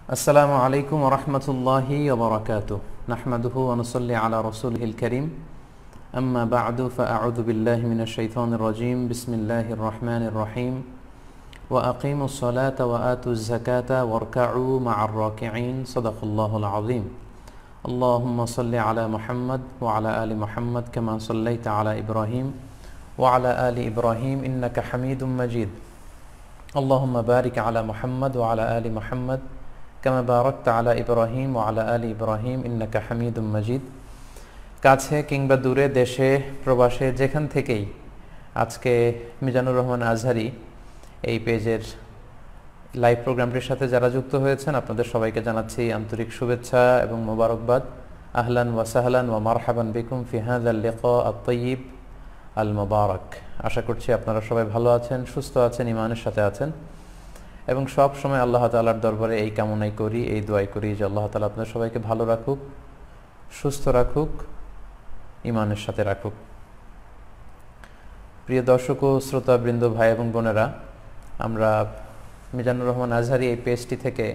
السلام عليكم ورحمة الله وبركاته نحمده ونصلي على رسوله الكريم أما بعد فأعوذ بالله من الشيطان الرجيم بسم الله الرحمن الرحيم وأقيموا الصلاة وآتوا الزكاة واركعوا مع الراكعين صدق الله العظيم اللهم صل على محمد وعلى آل محمد كما صليت على إبراهيم وعلى آل إبراهيم إنك حميد مجيد اللهم بارك على محمد وعلى آل محمد كما باركت على إبراهيم وعلى آل إبراهيم إنك حميد مجيد কাছে কিংবা দূরে দেশে প্রবাসে যেখান থেকেই আজকে মিজানুর রহমান আজহারি এই পেজের লাইভ প্রোগ্রামটির সাথে যারা যুক্ত হয়েছেন আপনাদের সবাইকে জানাচ্ছি আন্তরিক শুভেচ্ছা এবং মোবারকবাদ আহলান ওয়া সাহলান ওয়া মারহাবান বিকুম ফি হাযাল লিকা আত-তাইয়িব আল মুবারক। আশা করছি আপনারা সবাই ভালো আছেন, সুস্থ আছেন, ঈমানের সাথে আছেন এবং সব সময় আল্লাহ তাআলার দরবারে এই কামনাই করি, এই দোয়াই করি যে আল্লাহ তাআলা আপনাদের সবাইকে ভালো রাখুক, সুস্থ রাখুক, ঈমানের সাথে রাখুক। প্রিয় দর্শক ও শ্রোতাবৃন্দ, ভাই এবং বোনেরা, আমরা মিজানুর রহমান আজহারি এই পেজটি থেকে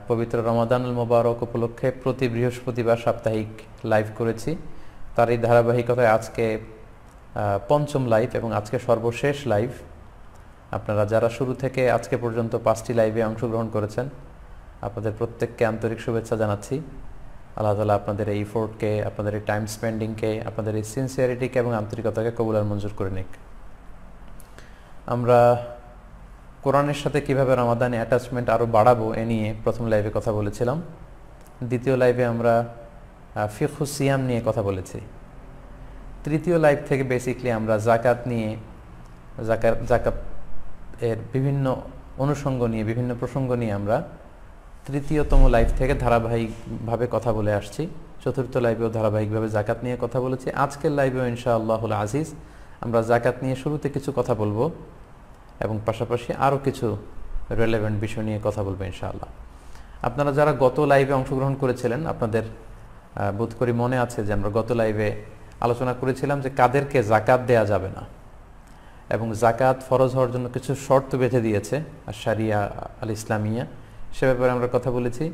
পবিত্র রমাদানুল মোবারক উপলক্ষে প্রতি বৃহস্পতিবার সাপ্তাহিক লাইভ করেছি। তার এই ধারাবাহিকতায় আজকে পঞ্চম লাইভ এবং আজকে সর্বশেষ লাইভ। আপনারা যারা শুরু থেকে আজকে পর্যন্ত 5টি লাইভে অংশগ্রহণ করেছেন আপনাদের প্রত্যেককে আন্তরিক শুভেচ্ছা জানাচ্ছি। আল্লাহ তাআলা আপনাদের এই এফোর্টকে, আপনাদের এই টাইম স্পেন্ডিংকে, আপনাদের এই সিনসিয়ারিটিকে এবং আন্তরিকতাকে কবুল আর মঞ্জুর করে নিক। আমরা কোরআনের সাথে কিভাবে রমাদানে অ্যাটাচমেন্ট আরও বাড়াবো এ নিয়ে প্রথম লাইভে কথা বলেছিলাম। দ্বিতীয় লাইভে আমরা ফিকহু সিয়াম নিয়ে কথা বলেছি। তৃতীয় লাইভ থেকে বেসিকলি আমরা জাকাত নিয়ে, জাকাত এর বিভিন্ন অনুষঙ্গ নিয়ে, বিভিন্ন প্রসঙ্গ নিয়ে আমরা তৃতীয়তম লাইভ থেকে ধারাবাহিকভাবে কথা বলে আসছি। চতুর্থ লাইভেও ধারাবাহিকভাবে জাকাত নিয়ে কথা বলেছি। আজকের লাইভেও ইনশাআল্লাহুল আজিজ আমরা জাকাত নিয়ে শুরুতে কিছু কথা বলবো এবং পাশাপাশি আরও কিছু রেলেভেন্ট বিষয় নিয়ে কথা বলবো ইনশাআল্লাহ। আপনারা যারা গত লাইভে অংশগ্রহণ করেছিলেন আপনাদের বোধ করি মনে আছে যে আমরা গত লাইভে আলোচনা করেছিলাম যে কাদেরকে জাকাত দেয়া যাবে না এবং জাকাত ফরজ হওয়ার জন্য কিছু শর্ত বেঁধে দিয়েছে আর শারিয়া আল ইসলামিয়া, সে ব্যাপারে আমরা কথা বলেছি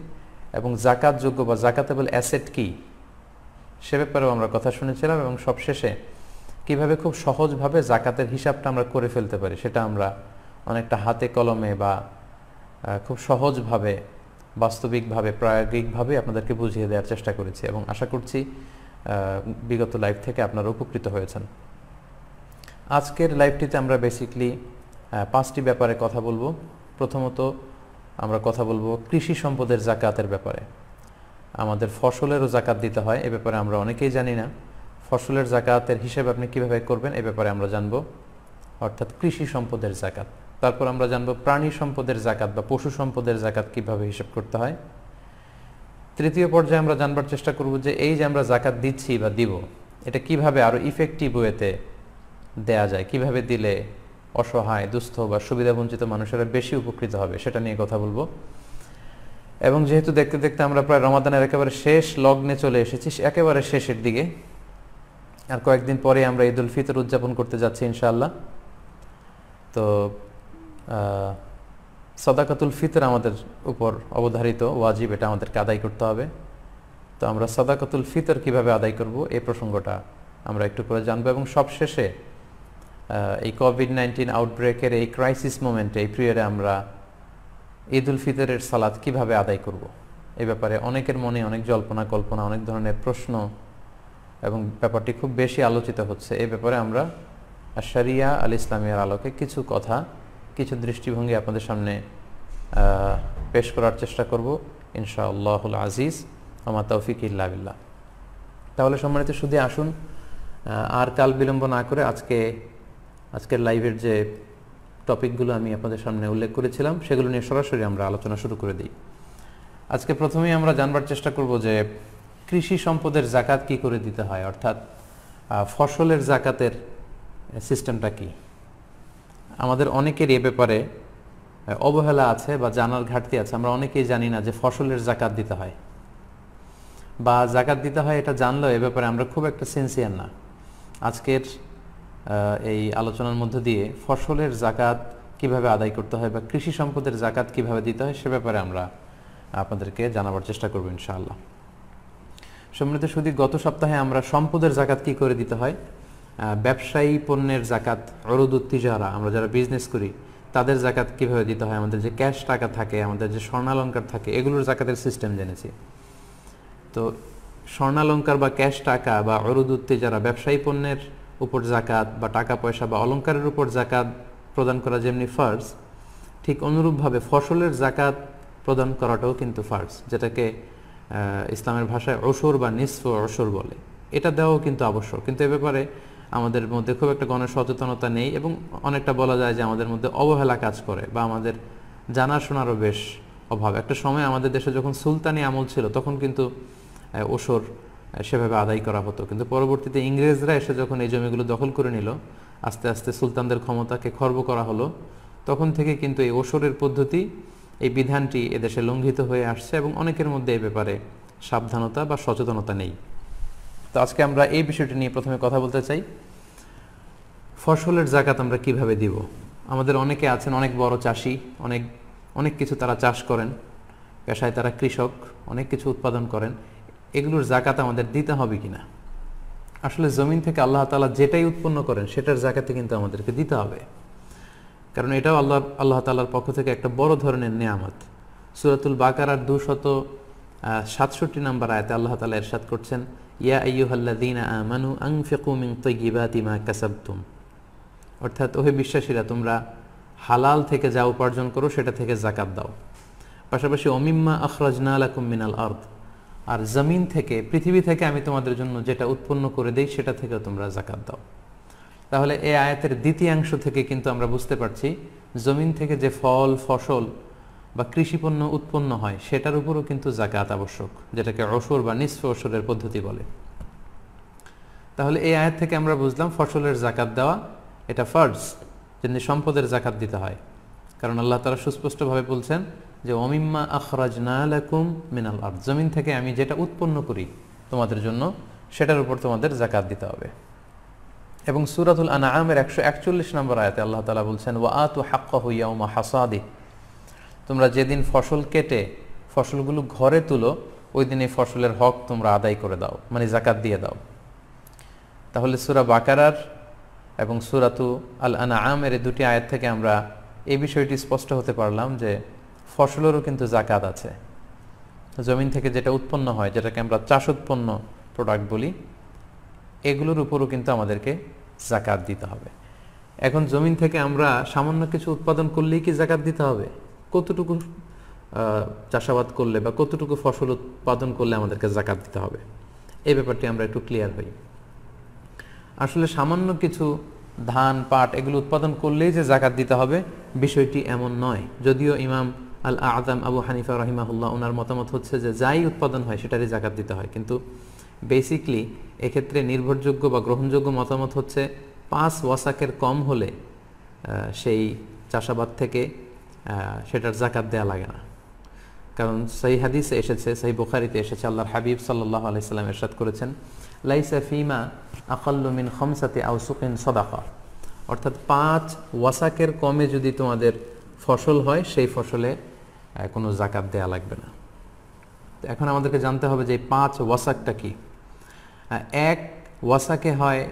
এবং জাকাত যোগ্য বা জাকাতেবল অ্যাসেট কি সে ব্যাপারেও আমরা কথা শুনেছিলাম এবং সবশেষে কিভাবে খুব সহজভাবে জাকাতের হিসাবটা আমরা করে ফেলতে পারি সেটা আমরা অনেকটা হাতে কলমে বা খুব সহজভাবে, বাস্তবিকভাবে, প্রায়োগিকভাবে আপনাদেরকে বুঝিয়ে দেওয়ার চেষ্টা করেছি এবং আশা করছি বিগত লাইভ থেকে আপনারা উপকৃত হয়েছেন। আজকের লাইভটিতে আমরা বেসিকলি 5টি ব্যাপারে কথা বলবো। প্রথমত আমরা কথা বলবো কৃষি সম্পদের জাকাতের ব্যাপারে। আমাদের ফসলেরও জাকাত দিতে হয়, এ ব্যাপারে আমরা অনেকেই জানি না। ফসলের জাকাতের হিসেব আপনি কিভাবে করবেন এ ব্যাপারে আমরা জানবো, অর্থাৎ কৃষি সম্পদের জাকাত। তারপর আমরা জানবো প্রাণী সম্পদের জাকাত বা পশু সম্পদের জাকাত কিভাবে হিসাব করতে হয়। তৃতীয় পর্যায়ে আমরা জানবার চেষ্টা করব যে এই যে আমরা জাকাত দিচ্ছি বা দিব এটা কিভাবে আরও ইফেক্টিভ ওয়েতে দেয়া যায়, কিভাবে দিলে অসহায়, দুস্থ বা সুবিধাবঞ্চিত মানুষেরা বেশি উপকৃত হবে সেটা নিয়ে কথা বলবো। এবং যেহেতু দেখতে দেখতে আমরা প্রায় রমাদানের একেবারে শেষ লগ্নে চলে এসেছি, একেবারে শেষের দিকে, আর কয়েকদিন পরে আমরা ঈদুল ফিতর উদযাপন করতে যাচ্ছি ইনশাআল্লাহ। তো সাদাকাতুল ফিতর আমাদের উপর অবধারিত ওয়াজিব, এটা আমাদেরকে আদায় করতে হবে। তো আমরা সাদাকাতুল ফিতর কিভাবে আদায় করব এই প্রসঙ্গটা আমরা একটু করে জানবো এবং সবশেষে এই কোভিড-19 আউটব্রেকের এই ক্রাইসিস মোমেন্টে, এই পিরিয়ডে আমরা ঈদুল ফিতরের সালাত কিভাবে আদায় করব এই ব্যাপারে অনেকের মনে অনেক জল্পনা কল্পনা, অনেক ধরনের প্রশ্ন এবং ব্যাপারটি খুব বেশি আলোচিত হচ্ছে। এই ব্যাপারে আমরা শারিয়া আল ইসলামিয়ার আলোকে কিছু কথা, কিছু দৃষ্টিভঙ্গি আপনাদের সামনে পেশ করার চেষ্টা করব ইনশাআল্লাহুল আজিজ, আমা তৌফিক ইল্লা বিল্লাহ। তাহলে সম্মানিত শুধু আসুন আর কাল বিলম্ব না করে আজকের লাইভের যে টপিকগুলো আমি আপনাদের সামনে উল্লেখ করেছিলাম সেগুলো নিয়ে সরাসরি আমরা আলোচনা শুরু করে দিই। আজকে প্রথমেই আমরা জানবার চেষ্টা করব যে কৃষি সম্পদের জাকাত কি করে দিতে হয়, অর্থাৎ ফসলের জাকাতের সিস্টেমটা কি। আমাদের অনেকের এ ব্যাপারে অবহেলা আছে বা জানার ঘাটতি আছে। আমরা অনেকেই জানি না যে ফসলের জাকাত দিতে হয় বা জাকাত দিতে হয়, এটা জানলেও এ ব্যাপারে আমরা খুব একটা সিনসিয়ার না। আজকের এই আলোচনার মধ্য দিয়ে ফসলের জাকাত কিভাবে আদায় করতে হয় বা কৃষি সম্পদের জাকাত কিভাবে দিতে হয় সে ব্যাপারে আমরা আপনাদেরকে জানাবার চেষ্টা করব ইনশাআল্লাহ। সম্মানিত সুধী, গত সপ্তাহে আমরা সম্পদের জাকাত কি করে দিতে হয়, ব্যবসায়ী পণ্যের জাকাত, উরুদুত তিজারা, আমরা যারা বিজনেস করি তাদের জাকাত কিভাবে দিতে হয়, আমাদের যে ক্যাশ টাকা থাকে, আমাদের যে স্বর্ণালঙ্কার থাকে, এগুলোর জাকাতের সিস্টেম জেনেছি। তো স্বর্ণালঙ্কার বা ক্যাশ টাকা বা উরুদুত তিজারা, ব্যবসায়ী পণ্যের উপর জাকাত বা টাকা পয়সা বা অলঙ্কারের উপর জাকাত প্রদান করা যেমনি ফার্জ, ঠিক অনুরূপভাবে ফসলের জাকাত প্রদান করাটাও কিন্তু ফার্জ, যেটাকে ইসলামের ভাষায় ওশর বা নিসফ ওশর বলে। এটা দেওয়াও কিন্তু আবশ্যক, কিন্তু এ ব্যাপারে আমাদের মধ্যে খুব একটা গণসচেতনতা নেই এবং অনেকটা বলা যায় যে আমাদের মধ্যে অবহেলা কাজ করে বা আমাদের জানাশোনারও বেশ অভাব। একটা সময় আমাদের দেশে যখন সুলতানি আমল ছিল তখন কিন্তু ওশর সেভাবে আদায় করা হতো, কিন্তু পরবর্তীতে ইংরেজরা এসে যখন এই জমিগুলো দখল করে নিল, আস্তে আস্তে সুলতানদের ক্ষমতাকে খর্ব করা হলো, তখন থেকে কিন্তু এই ওশরের পদ্ধতি, এই বিধানটি এদেশে লঙ্ঘিত হয়ে আসছে এবং অনেকের মধ্যে এই ব্যাপারে সাবধানতা বা সচেতনতা নেই। তো আজকে আমরা এই বিষয়টি নিয়ে প্রথমে কথা বলতে চাই, ফসলের জাকাত আমরা কিভাবে দিব। আমাদের অনেকে আছেন অনেক বড় চাষি, অনেক কিছু তারা চাষ করেন, পেশায় তারা কৃষক, অনেক কিছু উৎপাদন করেন, এগুলোর জাকাত আমাদের দিতে হবে কিনা। আসলে জমিন থেকে আল্লাহ তাআলা যেটাই উৎপন্ন করেন সেটার জাকাতে কিন্তু আমাদেরকে দিতে হবে, কারণ এটাও আল্লাহ তাআলার পক্ষ থেকে একটা বড় ধরনের নেয়ামত। সূরাতুল বাকারার 267 নম্বর আয়াতে আল্লাহ তাআলা ইরশাদ করছেন, ইয়া আইয়ুহাল্লাযীনা আমানু আনফিকু মিন তাইয়্যিবাতি মা কাসাবতুম, অর্থাৎ ওহে বিশ্বাসীরা, তোমরা হালাল থেকে যা উপার্জন করো সেটা থেকে জাকাত দাও। পাশাপাশি অমিম্মা আখরাজনা লাকুম মিনাল আরদ, আর জমিন থেকে, পৃথিবী থেকে আমি তোমাদের জন্য যেটা উৎপন্ন করে দেই সেটা থেকে তোমরা জাকাত দাও। তাহলে এই আয়াতের দ্বিতীয়াংশ থেকে কিন্তু আমরা বুঝতে পারছি জমিন থেকে যে ফল, ফসল বা কৃষিপণ্য উৎপন্ন হয় সেটার উপরও কিন্তু জাকাত আবশ্যক, যেটাকে ওশর বা নিসফ ওশরের পদ্ধতি বলে। তাহলে এই আয়াত থেকে আমরা বুঝলাম ফসলের জাকাত দেওয়া এটা ফার্জ, যেমনি সম্পদের জাকাত দিতে হয়, কারণ আল্লাহ তাআলা সুস্পষ্টভাবে বলছেন যে অমিম্মা আখরাজনা লাকুম মিনাল আরদ, জমিন থেকে আমি যেটা উৎপন্ন করি তোমাদের জন্য সেটার উপর তোমাদের জাকাত দিতে হবে। এবং সূরাতুল আনআমের 141 নম্বর আয়াতে আল্লাহ তাআলা বলছেন, ওয়া আতু হাক্কাহু ইয়াউমা হাসাদি, তোমরা যেদিন ফসল কেটে ফসলগুলো ঘরে তুলো ওই দিন এই ফসলের হক তোমরা আদায় করে দাও, মানে জাকাত দিয়ে দাও। তাহলে সূরা বাকারার এবং সূরাতু আল আনআমের এই দুটি আয়াত থেকে আমরা এই বিষয়টি স্পষ্ট হতে পারলাম যে ফসলেরও কিন্তু জাকাত আছে। জমিন থেকে যেটা উৎপন্ন হয়, যেটাকে আমরা চাষোৎপন্ন প্রোডাক্ট বলি, এগুলোর উপরও কিন্তু আমাদেরকে জাকাত দিতে হবে। এখন জমিন থেকে আমরা সামান্য কিছু উৎপাদন করলেই কি জাকাত দিতে হবে? কতটুকু চাষাবাদ করলে বা কতটুকু ফসল উৎপাদন করলে আমাদেরকে জাকাত দিতে হবে, এই ব্যাপারটি আমরা একটু ক্লিয়ার হই। আসলে সামান্য কিছু ধান, পাট এগুলো উৎপাদন করলেই যে জাকাত দিতে হবে বিষয়টি এমন নয়। যদিও ইমাম আল আযম আবু হানিফা রাহিমাহুল্লাহ ওনার মতামত হচ্ছে যে যাই উৎপাদন হয় সেটারই জাকাত দিতে হয়, কিন্তু বেসিকলি এক্ষেত্রে নির্ভরযোগ্য বা গ্রহণযোগ্য মতামত হচ্ছে 5 ওয়াসাকের কম হলে সেই চাষাবাদ থেকে সেটার জাকাত দেওয়া লাগে না। কারণ সহিহ হাদিসে এসেছে, সহিহ বুখারীতে এসেছে, আল্লাহর হাবিব সাল্লাল্লাহু আলাইহি সাল্লাম ইরশাদ করেছেন, লাইসা ফিমা আকাল্লু মিন খামসাতি আওসুকিন সাদাকা, অর্থাৎ 5 ওয়াসাকের কমে যদি তোমাদের ফসল হয় সেই ফসলে কোনো জাকাত দেওয়া লাগবে না। তো এখন আমাদেরকে জানতে হবে যে 5 ওয়াসাকটা কি। এক ওয়াসাকে হয়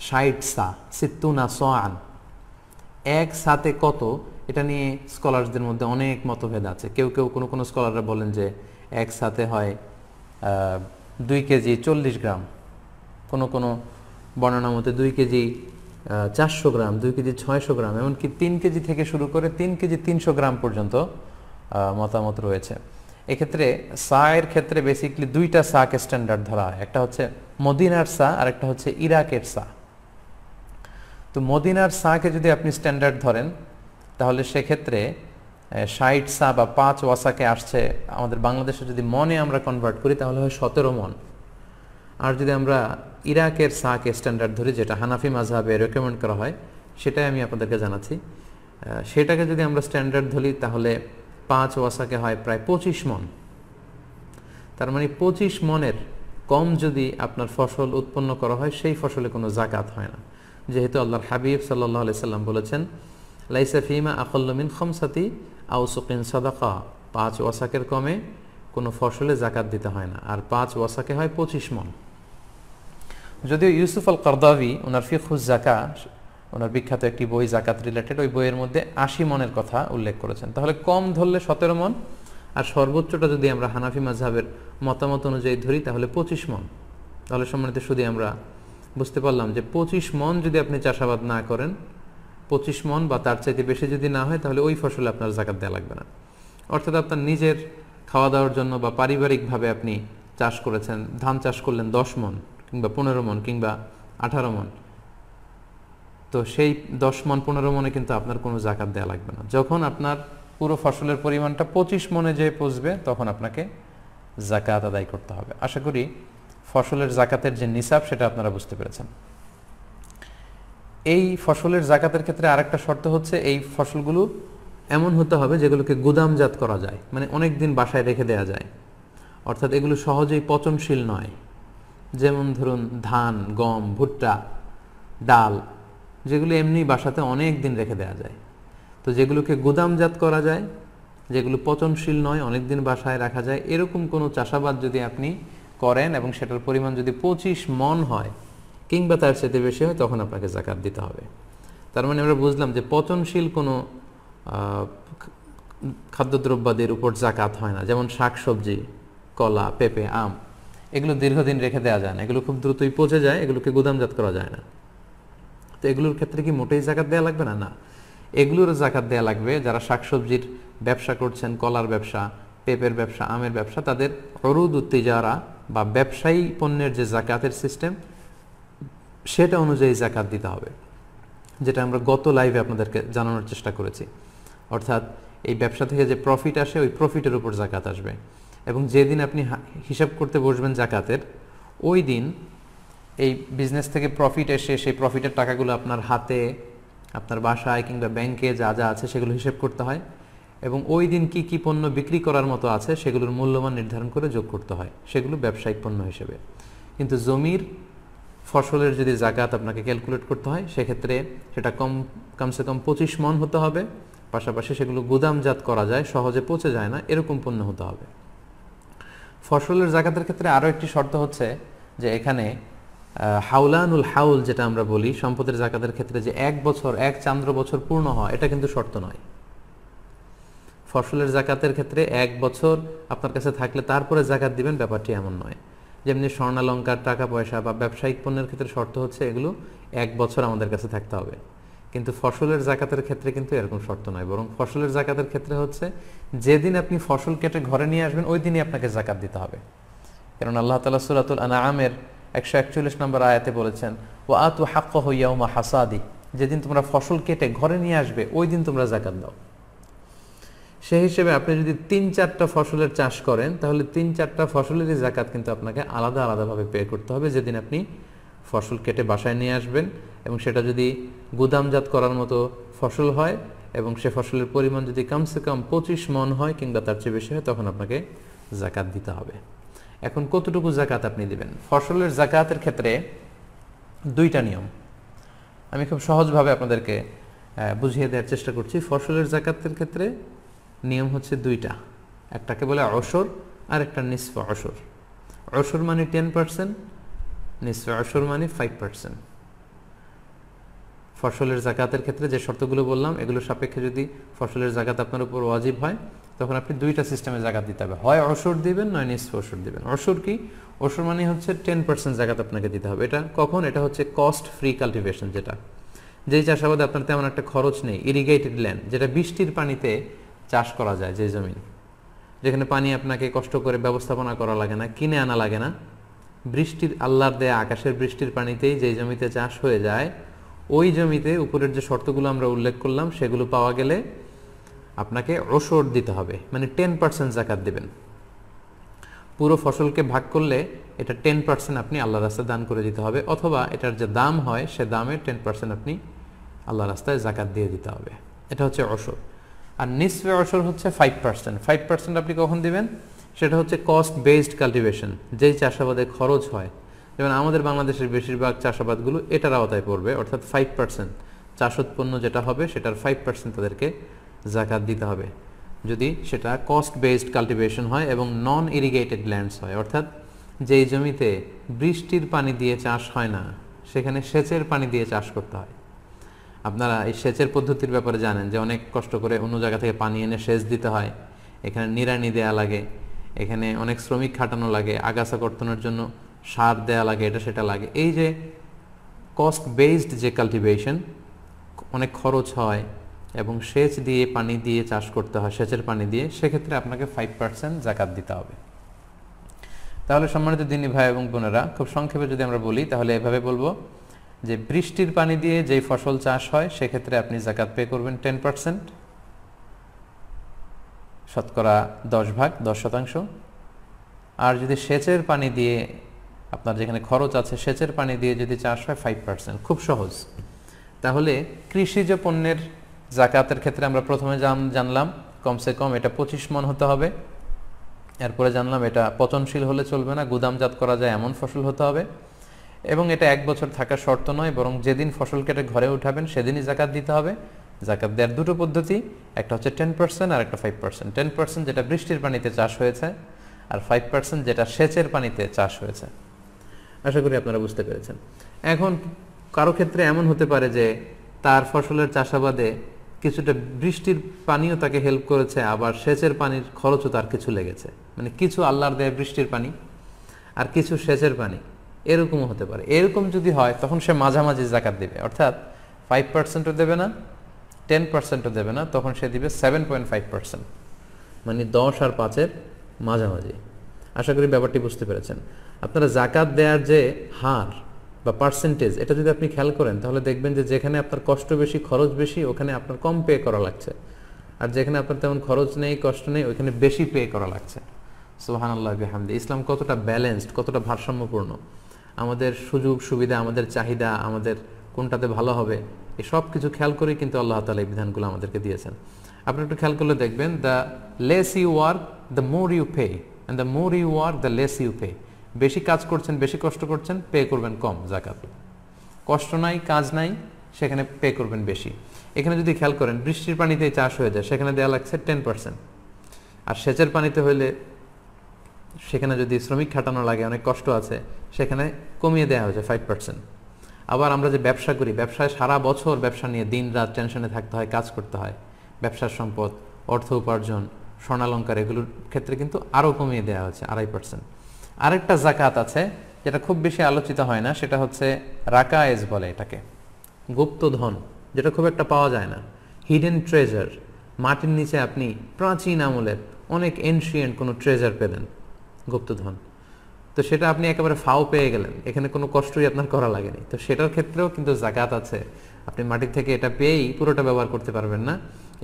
60 সা, 60 সাআন। এক সাতে কত, এটা নিয়ে স্কলারদের মধ্যে অনেক মতভেদ আছে। কেউ কোনো স্কলাররা বলেন যে এক সাথে হয় 2 কেজি 40 গ্রাম, কোনো বর্ণনা মতে 2 কেজি 400 গ্রাম, 2 কেজি 600 গ্রাম, এমনকি 3 কেজি থেকে শুরু করে 3 কেজি 300 গ্রাম পর্যন্ত মতামত রয়েছে। এক্ষেত্রে সায়ের ক্ষেত্রে বেসিকলি 2টা সাকে স্ট্যান্ডার্ড ধরা হয়, একটা হচ্ছে মদিনার সা আর একটা হচ্ছে ইরাকের সা। তো মদিনার সাকে যদি আপনি স্ট্যান্ডার্ড ধরেন তাহলে সেক্ষেত্রে 60 সা বা 5 ওয়াসাকে আসছে, আমাদের বাংলাদেশে যদি মনে আমরা কনভার্ট করি তাহলে হয় 17 মন। আর যদি আমরা ইরাকের সাকে স্ট্যান্ডার্ড ধরি, যেটা হানাফি মাযহাবে রেকমেন্ড করা হয়, সেটাই আমি আপনাদেরকে জানাচ্ছি, সেটাকে যদি আমরা স্ট্যান্ডার্ড ধরি তাহলে 5 ওয়াসাকে হয় প্রায় 25 মন। তার মানে 25 মনের কম যদি আপনার ফসল উৎপন্ন করা হয় সেই ফসলে কোনো জাকাত হয় না, যেহেতু আল্লাহর হাবিব সাল্লাল্লাহু আলাইহি সাল্লাম বলেছেন, লাইসা ফিমা আকাল্লু মিন খামসাতি আওসুকিন সাদাকা, 5 ওয়াসাকের কমে কোনো ফসলে জাকাত দিতে হয় না, আর 5 ওয়াসাকে হয় 25 মণ। যদিও ইউসুফ আল কারদাভি ওনার ফিকহুজ যাকাত, ওনার বিখ্যাত একটি বই জাকাত রিলেটেড, ওই বইয়ের মধ্যে 80 মণের কথা উল্লেখ করেছেন। তাহলে কম ধরলে 17 মণ, আর সর্বোচ্চটা যদি আমরা হানাফি মাযহাবের মতামত অনুযায়ী ধরি তাহলে 25 মণ। তাহলে সম্মানিত শুধু আমরা বুঝতে পারলাম যে 25 মণ যদি আপনি চাষাবাদ না করেন, 25 মণ বা তার চাইতে বেশি যদি না হয়, তাহলে ওই ফসলে আপনার জাকাত দেওয়া লাগবে না। অর্থাৎ আপনার নিজের খাওয়া দাওয়ার জন্য বা পারিবারিকভাবে আপনি চাষ করেছেন, ধান চাষ করলেন 10 মণ কিংবা 15 মণ কিংবা 18 মণ, তো সেই 10 মণ 15 মণে কিন্তু আপনার কোনো জাকাত দেওয়া লাগবে না। যখন আপনার পুরো ফসলের পরিমাণটা 25 মণে যে পৌঁছবে তখন আপনাকে জাকাত আদায় করতে হবে। আশা করি ফসলের জাকাতের যে নিসাব সেটা আপনারা বুঝতে পেরেছেন। এই ফসলের জাকাতের ক্ষেত্রে আরেকটা শর্ত হচ্ছে এই ফসলগুলো এমন হতে হবে যেগুলোকে গুদামজাত করা যায়, মানে অনেক দিন বাসায় রেখে দেওয়া যায়, অর্থাৎ এগুলো সহজেই পচনশীল নয়। যেমন ধরুন ধান, গম, ভুট্টা, ডাল, যেগুলো এমনি বাসাতে অনেক দিন রেখে দেওয়া যায়। তো যেগুলোকে গুদামজাত করা যায়, যেগুলো পচনশীল নয়, অনেক দিন বাসায় রাখা যায়, এরকম কোনো চাষাবাদ যদি আপনি করেন এবং সেটার পরিমাণ যদি 25 মণ হয় কিংবা তার চেয়ে বেশি হয়, তখন আপনাকে জাকাত দিতে হবে। তার মানে আমরা বুঝলাম যে পচনশীল কোনো খাদ্যদ্রব্যাদির উপর জাকাত হয় না। যেমন শাকসবজি, কলা, পেঁপে, আম, এগুলো দীর্ঘদিন রেখে দেওয়া যায় না, এগুলো খুব দ্রুতই পচে যায়, এগুলোকে গুদামজাত করা যায় না। তো এগুলোর ক্ষেত্রে কি মোটেই জাকাত দেওয়া লাগবে না? না, এগুলোর জাকাত দেওয়া লাগবে। যারা শাকসবজির ব্যবসা করছেন, কলার ব্যবসা, পেঁপের ব্যবসা, আমের ব্যবসা, তাদের উরুদ তিজারা বা ব্যবসায়ী পণ্যের যে জাকাতের সিস্টেম সেটা অনুযায়ী জাকাত দিতে হবে, যেটা আমরা গত লাইভে আপনাদেরকে জানানোর চেষ্টা করেছি। অর্থাৎ এই ব্যবসা থেকে যে প্রফিট আসে ওই প্রফিটের উপর জাকাত আসবে, এবং যেদিন আপনি হিসাব করতে বসবেন জাকাতের, ওই দিন এই বিজনেস থেকে প্রফিট এসে সেই প্রফিটের টাকাগুলো আপনার হাতে, আপনার বাসায় কিংবা ব্যাংকে যা যা আছে সেগুলো হিসেব করতে হয়, এবং ওই দিন কি কি পণ্য বিক্রি করার মতো আছে সেগুলোর মূল্যমান নির্ধারণ করে যোগ করতে হয়, সেগুলো ব্যবসায়িক পণ্য হিসেবে। কিন্তু জমির ফসলের যদি জাকাত আপনাকে ক্যালকুলেট করতে হয়, সেক্ষেত্রে সেটা কমসে কম 25 মণ হতে হবে, পাশাপাশি সেগুলো গুদামজাত করা যায়, সহজে পচে যায় না, এরকম পণ্য হতে হবে। ফসলের জাকাতের ক্ষেত্রে আরও একটি শর্ত হচ্ছে যে এখানে হাউলানুল হাউল যেটা আমরা বলি সম্পদের জাকাতের ক্ষেত্রে, যে 1 বছর 1 চান্দ্র বছর পূর্ণ হয়, এটা কিন্তু শর্ত নয়। ফসলের জাকাতের ক্ষেত্রে 1 বছর আপনার কাছে থাকলে তারপরে জাকাত দিবেন, ব্যাপারটি এমন নয়। যেমনি স্বর্ণালঙ্কার, টাকা পয়সা বা ব্যবসায়িক পণ্যের ক্ষেত্রে শর্ত হচ্ছে এগুলো 1 বছর আমাদের কাছে থাকতে হবে, কিন্তু ফসলের জাকাতের ক্ষেত্রে কিন্তু এরকম শর্ত নয়। বরং ফসলের জাকাতের ক্ষেত্রে হচ্ছে যেদিন আপনি ফসল কেটে ঘরে নিয়ে আসবেন ওই দিনই আপনাকে জাকাত দিতে হবে। কারণ আল্লাহ তাআলা সূরাতুল আনআমের 141 নম্বর আয়াতে বলেছেন, ওয়া আতু হাক্কাহু ইয়াউমা হাসাদি, যেদিন তোমরা ফসল কেটে ঘরে নিয়ে আসবে ওই দিন তোমরা জাকাত দাও। সেই হিসেবে আপনি যদি 3-4টা ফসলের চাষ করেন, তাহলে 3-4টা ফসলেরই জাকাত কিন্তু আপনাকে আলাদা আলাদাভাবে পে করতে হবে যেদিন আপনি ফসল কেটে বাসায় নিয়ে আসবেন, এবং সেটা যদি গুদামজাত করার মতো ফসল হয় এবং সে ফসলের পরিমাণ যদি কমসে কম 25 মণ হয় কিংবা তার চেয়ে বেশি হয়, তখন আপনাকে জাকাত দিতে হবে। এখন কতটুকু জাকাত আপনি দিবেন? ফসলের জাকাতের ক্ষেত্রে 2টা নিয়ম আমি খুব সহজভাবে আপনাদেরকে বুঝিয়ে দেওয়ার চেষ্টা করছি। ফসলের জাকাতের ক্ষেত্রে নিয়ম হচ্ছে 2টা, একটাকে বলে অশর আর একটা নিসফ অশর। অশর মানে 10%, নিসফ অশর মানে 5%। ফসলের জাকাতের ক্ষেত্রে যে শর্তগুলো বললাম এগুলো সাপেক্ষে যদি ফসলের জাকাত আপনার উপর ওয়াজিব হয়, তখন আপনি 2টা সিস্টেমে জাকাত দিতে হবে, হয় অশর দিবেন নয় নিসফ অশর দিবেন। অশর কি? অশর মানে হচ্ছে 10% জাকাত আপনাকে দিতে হবে। এটা কখন? এটা হচ্ছে কস্ট ফ্রি কাল্টিভেশন, যেটা যেই চাষাবাদে আপনার তেমন একটা খরচ নেই, ইরিগেটেড ল্যান্ড, যেটা বৃষ্টির পানিতে চাষ করা যায়, যে জমি যেখানে পানি আপনাকে কষ্ট করে ব্যবস্থাপনা করা লাগে না, কিনে আনা লাগে না, বৃষ্টির আল্লাহর দেয়া আকাশের বৃষ্টির পানিতেই যেই জমিতে চাষ হয়ে যায়, ওই জমিতে উপরের যে শর্তগুলো আমরা উল্লেখ করলাম সেগুলো পাওয়া গেলে আপনাকে অশর দিতে হবে, মানে 10% জাকাত দিবেন। পুরো ফসলকে ভাগ করলে এটা 10% আপনি আল্লাহর রাস্তায় দান করে দিতে হবে, অথবা এটার যে দাম হয় সে দামের 10% আপনি আল্লাহর রাস্তায় জাকাত দিয়ে দিতে হবে। এটা হচ্ছে অশর। আর নিসফে অশর হচ্ছে 5%। 5% আপনি কখন দিবেন? সেটা হচ্ছে কস্ট বেসড কাল্টিভেশন, যেই চাষাবাদে খরচ হয়, যেমন আমাদের বাংলাদেশের বেশিরভাগ চাষাবাদগুলো এটার আওতায় পড়বে, অর্থাৎ 5% চাষ উৎপন্ন যেটা হবে সেটার 5% তাদেরকে জাকাত দিতে হবে। যদি সেটা কস্ট বেসড কাল্টিভেশন হয় এবং নন ইরিগেটেড ল্যান্ডস হয়, অর্থাৎ যেই জমিতে বৃষ্টির পানি দিয়ে চাষ হয় না সেখানে সেচের পানি দিয়ে চাষ করতে হয়। আপনারা এই সেচের পদ্ধতির ব্যাপারে জানেন যে অনেক কষ্ট করে অন্য জায়গা থেকে পানি এনে সেচ দিতে হয়, এখানে নিড়ানি দেয়া লাগে, এখানে অনেক শ্রমিক খাটানো লাগে, আগাছা কর্তনের জন্য সার দেয়া লাগে, এটা সেটা লাগে। এই যে কস্ট বেসড যে কাল্টিভেশন, অনেক খরচ হয় এবং সেচ দিয়ে পানি দিয়ে চাষ করতে হয়, সেচের পানি দিয়ে, সেক্ষেত্রে আপনাকে 5% জাকাত দিতে হবে। তাহলে সম্মানিত দিনী ভাই এবং বোনেরা, খুব সংক্ষেপে যদি আমরা বলি তাহলে এভাবে বলবো যে বৃষ্টির পানি দিয়ে যেই ফসল চাষ হয় সেক্ষেত্রে আপনি জাকাত পে করবেন 10%, শতকরা 10%। আর যদি সেচের পানি দিয়ে, আপনার যেখানে খরচ আছে সেচের পানি দিয়ে যদি চাষ হয় 5%। খুব সহজ। তাহলে কৃষিজ পণ্যের জাকাতের ক্ষেত্রে আমরা প্রথমে জানলাম কমসে কম এটা 25 মণ হতে হবে। এরপরে জানলাম এটা পচনশীল হলে চলবে না, গুদামজাত করা যায় এমন ফসল হতে হবে, এবং এটা 1 বছর থাকার শর্ত নয়, বরং যেদিন ফসল কেটে ঘরে উঠাবেন সেদিনই জাকাত দিতে হবে। জাকাত দেওয়ার দুটো পদ্ধতি, একটা হচ্ছে 10% আর একটা 5%। 10% যেটা বৃষ্টির পানিতে চাষ হয়েছে, আর 5% যেটা সেচের পানিতে চাষ হয়েছে। আশা করি আপনারা বুঝতে পেরেছেন। এখন কারো ক্ষেত্রে এমন হতে পারে যে তার ফসলের চাষাবাদে কিছুটা বৃষ্টির পানিও তাকে হেল্প করেছে, আবার সেচের পানির খরচও তার কিছু লেগেছে, মানে কিছু আল্লাহর দেয়া বৃষ্টির পানি আর কিছু সেচের পানি, এরকমও হতে পারে। এরকম যদি হয় তখন সে মাঝামাঝি জাকাত দিবে, অর্থাৎ 5%ও দেবে না, 10%ও দেবে না, তখন সে দিবে 7.5%, মানে 10 আর 5-এর মাঝামাঝি। আশা করি ব্যাপারটি বুঝতে পেরেছেন। আপনারা জাকাত দেওয়ার যে হার বা পার্সেন্টেজ, এটা যদি আপনি খেয়াল করেন তাহলে দেখবেন যে যেখানে আপনার কষ্ট বেশি, খরচ বেশি, ওখানে আপনার কম পে করা লাগছে, আর যেখানে আপনার তেমন খরচ নেই, কষ্ট নেই, ওইখানে বেশি পে করা লাগছে। সুবহানাল্লাহ বিহামদি। ইসলাম কতটা ব্যালেন্সড, কতটা ভারসাম্যপূর্ণ। আমাদের সুযোগ সুবিধা, আমাদের চাহিদা, আমাদের কোনটাতে ভালো হবে, এই সব কিছু খেয়াল করেই কিন্তু আল্লাহ তাআলা এই বিধানগুলো আমাদেরকে দিয়েছেন। আপনি একটু খেয়াল করলে দেখবেন, the less you work the more you pay, and the more you work the less you pay. বেশি কাজ করছেন, বেশি কষ্ট করছেন, পে করবেন কম জাকাত। কষ্ট নাই, কাজ নাই, সেখানে পে করবেন বেশি। এখানে যদি খেয়াল করেন বৃষ্টির পানিতে চাষ হয়ে যায়, সেখানে দেওয়া লাগছে 10%, আর সেচের পানিতে হইলে সেখানে যদি শ্রমিক খাটানো লাগে, অনেক কষ্ট আছে, সেখানে কমিয়ে দেওয়া হয়েছে 5%। আবার আমরা যে ব্যবসা করি, ব্যবসায় সারা বছর ব্যবসা নিয়ে দিন রাত টেনশনে থাকতে হয়, কাজ করতে হয়, ব্যবসার সম্পদ, অর্থ উপার্জন, স্বর্ণালঙ্কার, এগুলোর ক্ষেত্রে কিন্তু আরও কমিয়ে দেওয়া হয়েছে 2.5%। আরেকটা জাকাত আছে যেটা খুব বেশি আলোচিত হয় না, সেটা হচ্ছে রাকায়েজ বলে এটাকে, গুপ্তধন, যেটা খুব একটা পাওয়া যায় না, হিডেন ট্রেজার। মাটির নিচে আপনি প্রাচীন আমলের অনেক এনশিয়েন্ট কোনো ট্রেজার পেলেন, গুপ্তধন, তো সেটা আপনি একেবারে ফাও পেয়ে গেলেন, এখানে কোনো কষ্টই আপনার করা লাগেনি, তো সেটার ক্ষেত্রেও কিন্তু জাকাত আছে। আপনি মাটির থেকে এটা পেয়েই পুরোটা ব্যবহার করতে পারবেন না।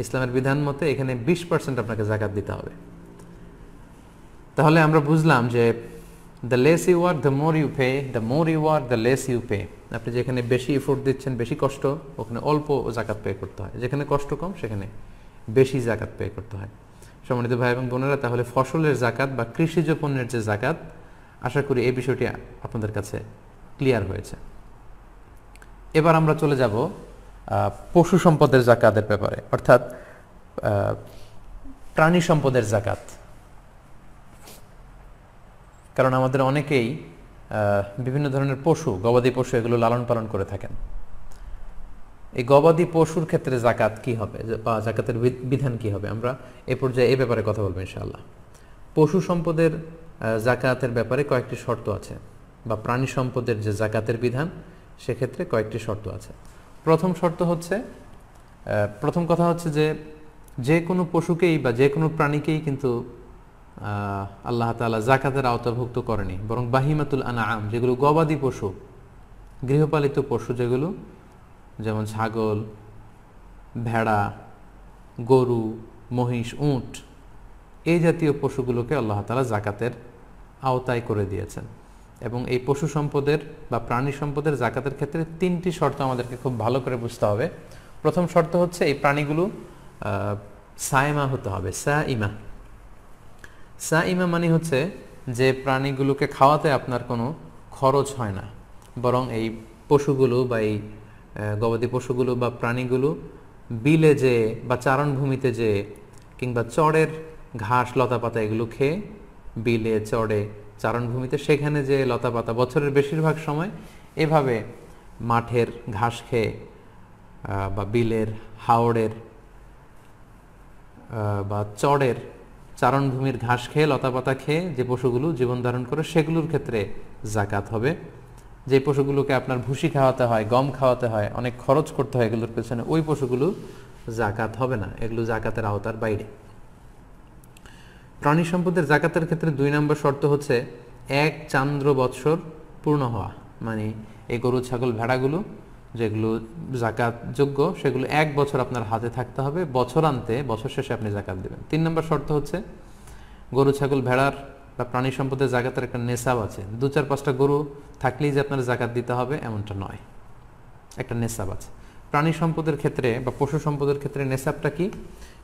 ইসলামের বিধান মতে এখানে 20% আপনাকে জাকাত দিতে হবে। তাহলে আমরা বুঝলাম যে the less you work the more you pay, the more you work the less you pay. আপনি যেখানে বেশি এফোর্ট দিচ্ছেন, বেশি কষ্ট, ওখানে অল্প জাকাত পে করতে হয়, যেখানে কষ্ট কম সেখানে বেশি জাকাত পে করতে হয়। সম্মানিত ভাই এবং বোনেরা, তাহলে ফসলের জাকাত বা কৃষিজ পণ্যের যে জাকাত, আশা করি এই বিষয়টি আপনাদের কাছে ক্লিয়ার হয়েছে। এবার আমরা চলে যাব পশু সম্পদের জাকাতের ব্যাপারে, অর্থাৎ প্রাণী সম্পদের জাকাত। কারণ আমাদের অনেকেই বিভিন্ন ধরনের পশু, গবাদি পশু, এগুলো লালন পালন করে থাকেন। এই গবাদি পশুর ক্ষেত্রে জাকাত কি হবে বা জাকাতের বিধান কি হবে, আমরা এ পর্যায়ে এই ব্যাপারে কথা বলবো ইনশাআল্লাহ। পশু সম্পদের জাকাতের ব্যাপারে কয়েকটি শর্ত আছে, বা প্রাণী সম্পদের যে জাকাতের বিধান সেক্ষেত্রে কয়েকটি শর্ত আছে। প্রথম কথা হচ্ছে যে কোনো পশুকেই বা যে কোনো প্রাণীকেই কিন্তু আল্লাহ তাআলা জাকাতের আওতাভুক্ত করেনি, বরং বাহিমাতুল আনআম, যেগুলো গবাদি পশু, গৃহপালিত পশু যেগুলো, যেমন ছাগল, ভেড়া, গরু, মহিষ, উট, এই জাতীয় পশুগুলোকে আল্লাহ তাআলা জাকাতের আওতায় করে দিয়েছেন। এবং এই পশু সম্পদের বা প্রাণী সম্পদের জাকাতের ক্ষেত্রে 3টি শর্ত আমাদেরকে খুব ভালো করে বুঝতে হবে। প্রথম শর্ত হচ্ছে এই প্রাণীগুলো সাইমা হতে হবে, সাইমা মানে হচ্ছে যে প্রাণীগুলোকে খাওয়াতে আপনার কোনো খরচ হয় না, বরং এই পশুগুলো বা এই গবাদি পশুগুলো বা প্রাণীগুলো বিলে যে বা চারণভূমিতে যে কিংবা চড়ের ঘাস লতাপাতা এগুলো খেয়ে বিলে চড়ে চারণভূমিতে সেখানে যে লতাপাতা বছরের বেশিরভাগ সময় এভাবে মাঠের ঘাস খেয়ে বা বিলের হাওড়ের বা চড়ের চারণভূমির ঘাস খেয়ে লতাপাতা খেয়ে যে পশুগুলো জীবন ধারণ করে সেগুলোর ক্ষেত্রে জাকাত হবে। যে পশুগুলোকে আপনার ভুসি খাওয়াতে হয়, গম খাওয়াতে হয়, অনেক খরচ করতে হয় এগুলোর পেছনে, ওই পশুগুলো জাকাত হবে না, এগুলো জাকাতের আওতার বাইরে। প্রাণী সম্পদের জাকাতের ক্ষেত্রে 2 নম্বর শর্ত হচ্ছে 1 চান্দ্র বৎসর পূর্ণ হওয়া, মানে এই গরু ছাগল ভেড়াগুলো যেগুলো জাকাত যোগ্য সেগুলো 1 বছর আপনার হাতে থাকতে হবে, বছরান্তে বছর শেষে আপনি জাকাত দেবেন। 3 নম্বর শর্ত হচ্ছে গরু ছাগল ভেড়ার বা প্রাণী সম্পদের জাকাতের একটা নেশাব আছে, 2-4-5টা গরু থাকলেই যে আপনার জাকাত দিতে হবে এমনটা নয়, একটা নেশাব আছে। প্রাণী সম্পদের ক্ষেত্রে বা পশু সম্পদের ক্ষেত্রে নেশাবটা কি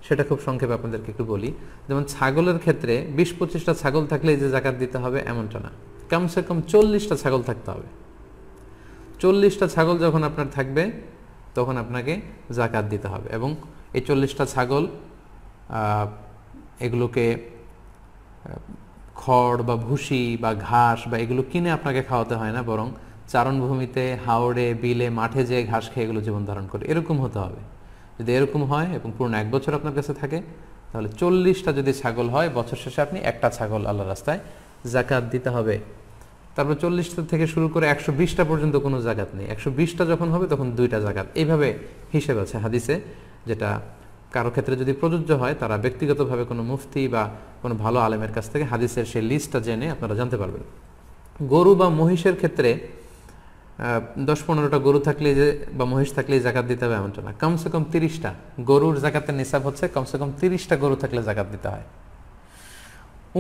সেটা খুব সংক্ষেপে আপনাদেরকে একটু বলি। যেমন ছাগলের ক্ষেত্রে 20-25টা ছাগল থাকলেই যে জাকাত দিতে হবে এমনটা না, কমসে কম 40টা ছাগল থাকতে হবে। 40টা ছাগল যখন আপনার থাকবে তখন আপনাকে জাকাত দিতে হবে, এবং এই 40টা ছাগল এগুলোকে খড় বা ভুসি বা ঘাস বা এগুলো কিনে আপনাকে খাওয়াতে হয় না, বরং চারণভূমিতে হাওড়ে বিলে মাঠে যে ঘাস খেয়ে এগুলো জীবন ধারণ করে, এরকম হতে হবে। যদি এরকম হয় এবং পূর্ণ 1 বছর আপনার কাছে থাকে তাহলে 40টা যদি ছাগল হয় বছর শেষে আপনি একটা ছাগল আল্লাহর রাস্তায় জাকাত দিতে হবে। তারপর 40টা থেকে শুরু করে 120টা পর্যন্ত কোনো জাকাত নেই, 120টা যখন হবে তখন 2টা জাকাত, এইভাবে হিসেব আছে হাদিসে, যেটা কারো ক্ষেত্রে যদি প্রযোজ্য হয় তারা ব্যক্তিগতভাবে কোনো মুফতি বা কোনো ভালো আলেমের কাছ থেকে হাদিসের সেই লিস্টটা জেনে আপনারা জানতে পারবেন। গরু বা মহিষের ক্ষেত্রে 10-15টা গরু থাকলে যে বা মহিষ থাকলেই জাকাত দিতে হবে এমনটা না, কমসে কম 30টা গরুর জাকাতের নিসাব হচ্ছে কমসে কম 30টা গরু থাকলে জাকাত দিতে হয়।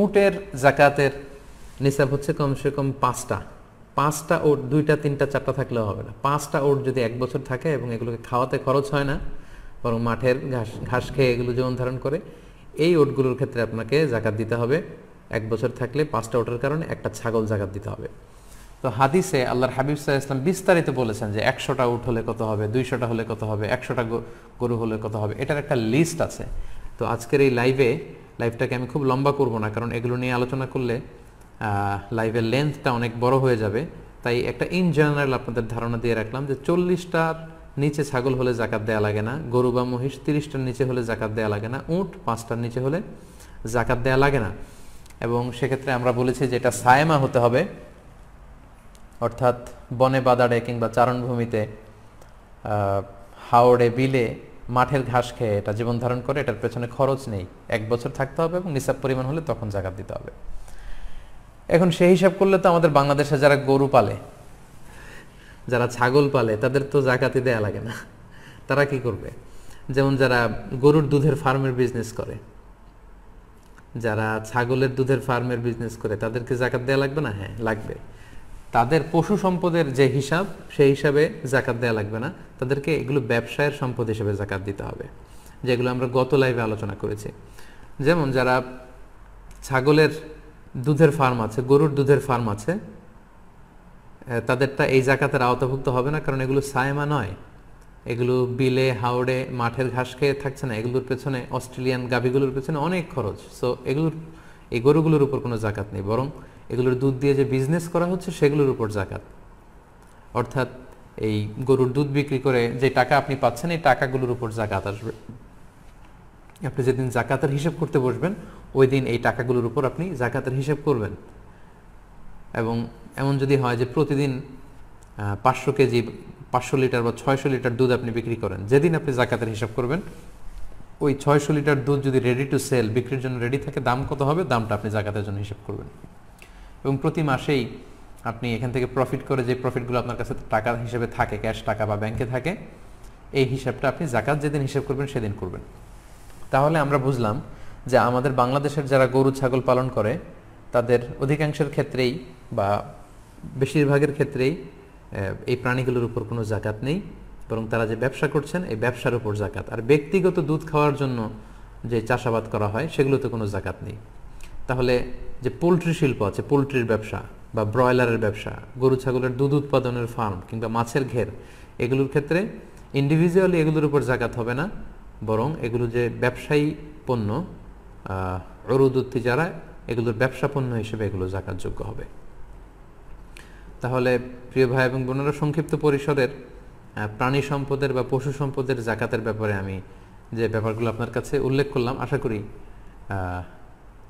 উটের জাকাতের নিসাব হচ্ছে কমসে কম 5টা ওট, 2টা 3টা 4টা থাকলেও হবে না, 5টা ওট যদি 1 বছর থাকে এবং এগুলোকে খাওয়াতে খরচ হয় না, বরং মাঠের ঘাস খেয়ে এগুলো জীবন ধারণ করে, এই ওটগুলোর ক্ষেত্রে আপনাকে জাকাত দিতে হবে। 1 বছর থাকলে 5টা ওটের কারণে একটা ছাগল জাকাত দিতে হবে। তো হাদিসে আল্লাহর হাবিব সাল্লাল্লাহু আলাইহি ওয়াসাল্লাম বিস্তারিত বলেছেন যে 100টা উট হলে কত হবে, 200টা হলে কত হবে, 100টা গরু হলে কত হবে, এটার একটা লিস্ট আছে। তো আজকের এই লাইভটাকে আমি খুব লম্বা করব না, কারণ এগুলো নিয়ে আলোচনা করলে লাইভের লেন্থটা অনেক বড় হয়ে যাবে, তাই একটা ইন জেনারেল আপনাদের ধারণা দিয়ে রাখলাম যে 40টার নিচে ছাগল হলে জাকাত দেওয়া লাগে না, গরু বা মহিষ 30টার নিচে হলে জাকাত দেওয়া লাগে না, উট 5টার নিচে হলে জাকাত দেওয়া লাগে না। এবং সেক্ষেত্রে আমরা বলেছি যে এটা সায়েমা হতে হবে, অর্থাৎ বনে বাদাড়ে কিংবা চারণভূমিতে হাওড়ে বিলে মাঠের ঘাস খেয়ে এটা জীবন ধারণ করে, এটার পেছনে খরচ নেই, 1 বছর থাকতে হবে এবং নিসাব পরিমাণ হলে তখন জাকাত দিতে হবে। এখন সেই হিসাব করলে তো আমাদের বাংলাদেশে যারা গরু পালে, যারা ছাগল পালে, তাদের তো জাকাতই দেয়া লাগে না, তারা কি করবে? যেমন যারা গরুর দুধের ফার্মের বিজনেস করে, যারা ছাগলের দুধের ফার্মের বিজনেস করে, তাদেরকে জাকাত দেয়া লাগবে না? হ্যাঁ লাগবে। তাদের পশু সম্পদের যে হিসাব সেই হিসাবে জাকাত দেয়া লাগবে না, তাদেরকে এগুলো ব্যবসায়ের সম্পদ হিসেবে জাকাত দিতে হবে, যেগুলো আমরা গত লাইভে আলোচনা করেছি। যেমন যারা ছাগলের দুধের ফার্ম আছে, গরুর দুধের ফার্ম আছে, তাদেরটা এই জাকাতের আওতাভুক্ত হবে না, কারণ এগুলো সায়েমা নয়, এগুলো বিলে হাওড়ে মাঠের ঘাস খেয়ে থাকছে না, এগুলোর পেছনে অস্ট্রেলিয়ান গাভীগুলোর পেছনে অনেক খরচ। সো এই গরুগুলোর উপর কোনো জাকাত নেই, বরং এগুলোর দুধ দিয়ে যে বিজনেস করা হচ্ছে সেগুলোর উপর জাকাত। অর্থাৎ এই গরুর দুধ বিক্রি করে যে টাকা আপনি পাচ্ছেন এই টাকাগুলোর উপর জাকাত আসবে। আপনি যেদিন জাকাতের হিসাব করতে বসবেন ওই দিন এই টাকাগুলোর উপর আপনি জাকাতের হিসাব করবেন। এবং এমন যদি হয় যে প্রতিদিন 500 কেজি 500 লিটার বা 600 লিটার দুধ আপনি বিক্রি করেন, যেদিন আপনি জাকাতের হিসাব করবেন ওই 600 লিটার দুধ যদি রেডি টু সেল, বিক্রির জন্য রেডি থাকে, দাম কত হবে, দামটা আপনি জাকাতের জন্য হিসাব করবেন। এবং প্রতি মাসেই আপনি এখান থেকে প্রফিট করে যে প্রফিটগুলো আপনার কাছে টাকা হিসেবে থাকে, ক্যাশ টাকা বা ব্যাংকে থাকে, এই হিসাবটা আপনি জাকাত যেদিন হিসাব করবেন সেদিন করবেন। তাহলে আমরা বুঝলাম যে আমাদের বাংলাদেশের যারা গরু ছাগল পালন করে তাদের অধিকাংশের ক্ষেত্রেই বা বেশিরভাগের ক্ষেত্রেই এই প্রাণীগুলোর উপর কোনো জাকাত নেই, বরং তারা যে ব্যবসা করছেন এই ব্যবসার উপর জাকাত। আর ব্যক্তিগত দুধ খাওয়ার জন্য যে চাষাবাদ করা হয় সেগুলোতে কোনো জাকাত নেই। তাহলে যে পোলট্রি শিল্প আছে, পোলট্রির ব্যবসা বা ব্রয়লারের ব্যবসা, গরু ছাগলের দুধ উৎপাদনের ফার্ম কিংবা মাছের ঘের, এগুলোর ক্ষেত্রে ইন্ডিভিজুয়ালি এগুলোর উপর জাকাত হবে না, বরং এগুলো যে ব্যবসায়ী পণ্য, উরুদুত তিজারা, এগুলোর ব্যবসা পণ্য হিসেবে এগুলো যাকাতযোগ্য হবে। তাহলে প্রিয় ভাই এবং বোনেরা, সংক্ষিপ্ত পরিসরের প্রাণী সম্পদের বা পশু সম্পদের যাকাতের ব্যাপারে আমি যে ব্যাপারগুলো আপনার কাছে উল্লেখ করলাম, আশা করি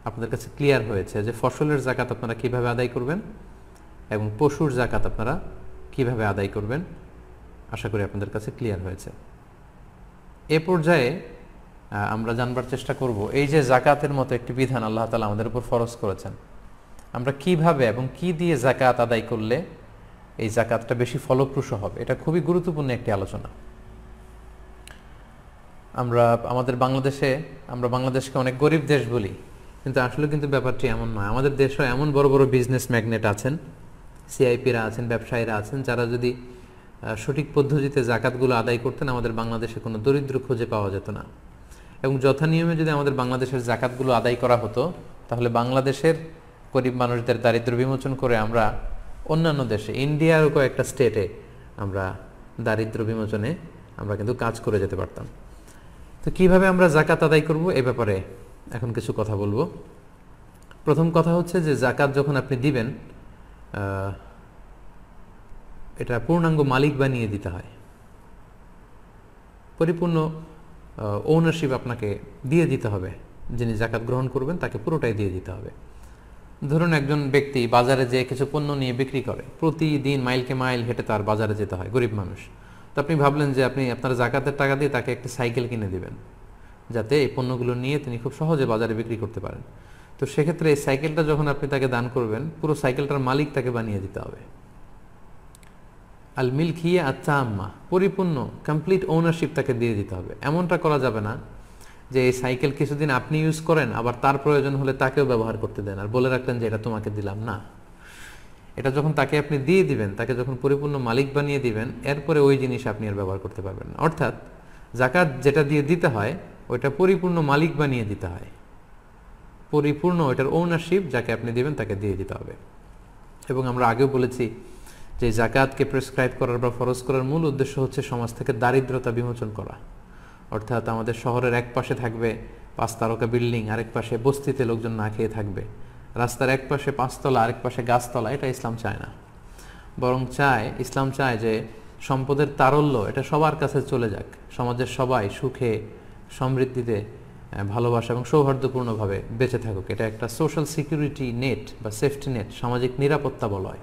আপনাদের কাছে ক্লিয়ার হয়েছে যে ফসলের যাকাত আপনারা কিভাবে আদায় করবেন এবং পশুর যাকাত আপনারা কিভাবে আদায় করবেন। আশা করি আপনাদের কাছে ক্লিয়ার হয়েছে। এ পর্যায়ে আমরা জানবার চেষ্টা করব এই যে যাকাতের মতো একটি বিধান আল্লাহ তাআলা আমাদের উপর ফরজ করেছেন, আমরা কিভাবে এবং কি দিয়ে যাকাত আদায় করলে এই যাকাতটা বেশি ফলপ্রসূ হবে। এটা খুবই গুরুত্বপূর্ণ একটি আলোচনা। আমরা বাংলাদেশকে অনেক গরিব দেশ বলি, কিন্তু আসলে কিন্তু ব্যাপারটি এমন নয়। আমাদের দেশে এমন বড় বড় বিজনেস ম্যাগনেট আছেন, সিআইপিরা আছেন, ব্যবসায়ীরা আছেন, যারা যদি সঠিক পদ্ধতিতে যাকাতগুলো আদায় করতেন, আমাদের বাংলাদেশে কোনো দরিদ্র খুঁজে পাওয়া যেত না। এবং যথানিয়মে যদি আমাদের বাংলাদেশের যাকাতগুলো আদায় করা হতো, তাহলে বাংলাদেশের গরিব মানুষদের দারিদ্র্য বিমোচন করে আমরা অন্যান্য দেশে, ইন্ডিয়ারও কয়েকটা স্টেটে আমরা দারিদ্র্য বিমোচনে আমরা কিন্তু কাজ করে যেতে পারতাম। তো কিভাবে আমরা যাকাত আদায় করব এ ব্যাপারে এখন কিছু কথা বলবো। প্রথম কথা হচ্ছে যে যাকাত যখন আপনি দিবেন, এটা পূর্ণাঙ্গ মালিক বানিয়ে দিতে হয়। পরিপূর্ণ ওনারশিপ আপনাকে দিয়ে দিতে হবে। যিনি যাকাত গ্রহণ করবেন তাকে পুরোটাই দিয়ে দিতে হবে। ধরুন একজন ব্যক্তি বাজারে যেয়ে কিছু পণ্য নিয়ে বিক্রি করে, প্রতিদিন মাইলকে মাইল হেঁটে তার বাজারে যেতে হয়, গরিব মানুষ। তো আপনি ভাবলেন যে আপনি আপনার যাকাতের টাকা দিয়ে তাকে একটা সাইকেল কিনে দিবেন, যাতে এই পণ্যগুলো নিয়ে তিনি খুব সহজে বাজারে বিক্রি করতে পারেন। তো সেক্ষেত্রে এই সাইকেলটা যখন আপনি তাকে দান করবেন, পুরো সাইকেলটার মালিক তাকে বানিয়ে দিতে হবে। আল মিলকিয়া আত-তাম্মা, পরিপূর্ণ কমপ্লিট ওনারশিপ তাকে দিয়ে দিতে হবে। এমনটা করা যাবে না যে এই সাইকেল কিছুদিন আপনি ইউজ করেন, আবার তার প্রয়োজন হলে তাকেও ব্যবহার করতে দেন আর বলে রাখলেন যে এটা তোমাকে দিলাম না। এটা যখন তাকে আপনি দিয়ে দিবেন, তাকে যখন পরিপূর্ণ মালিক বানিয়ে দিবেন, এরপরে ওই জিনিস আপনি আর ব্যবহার করতে পারবেন না। অর্থাৎ যাকাত যেটা দিয়ে দিতে হয় ওইটা পরিপূর্ণ মালিক বানিয়ে দিতে হয়। পরিপূর্ণ ওইটার ওনারশিপ যাকে আপনি দিবেন তাকে দিয়ে দিতে হবে। এবং আমরা আগেও বলেছি যে যাকাতকে প্রেসক্রাইব করার বা ফরজ করার মূল উদ্দেশ্য হচ্ছে সমাজ থেকে দারিদ্রতা বিমোচন করা। অর্থাৎ আমাদের শহরের এক পাশে থাকবে 5 তারকা বিল্ডিং, আরেক পাশে বস্তিতে লোকজন না খেয়ে থাকবে। রাস্তার এক পাশে 5 তলা, আরেক পাশে গাছতলা। এটা ইসলাম চায় না। বরং ইসলাম চায় যে সম্পদের তারল্য এটা সবার কাছে চলে যাক, সমাজের সবাই সুখে সমৃদ্ধিতে ভালোবাসা এবং সৌহার্দ্যপূর্ণভাবে বেঁচে থাকুক। এটা একটা সোশ্যাল সিকিউরিটি নেট বা সেফটি নেট, সামাজিক নিরাপত্তা বলয়।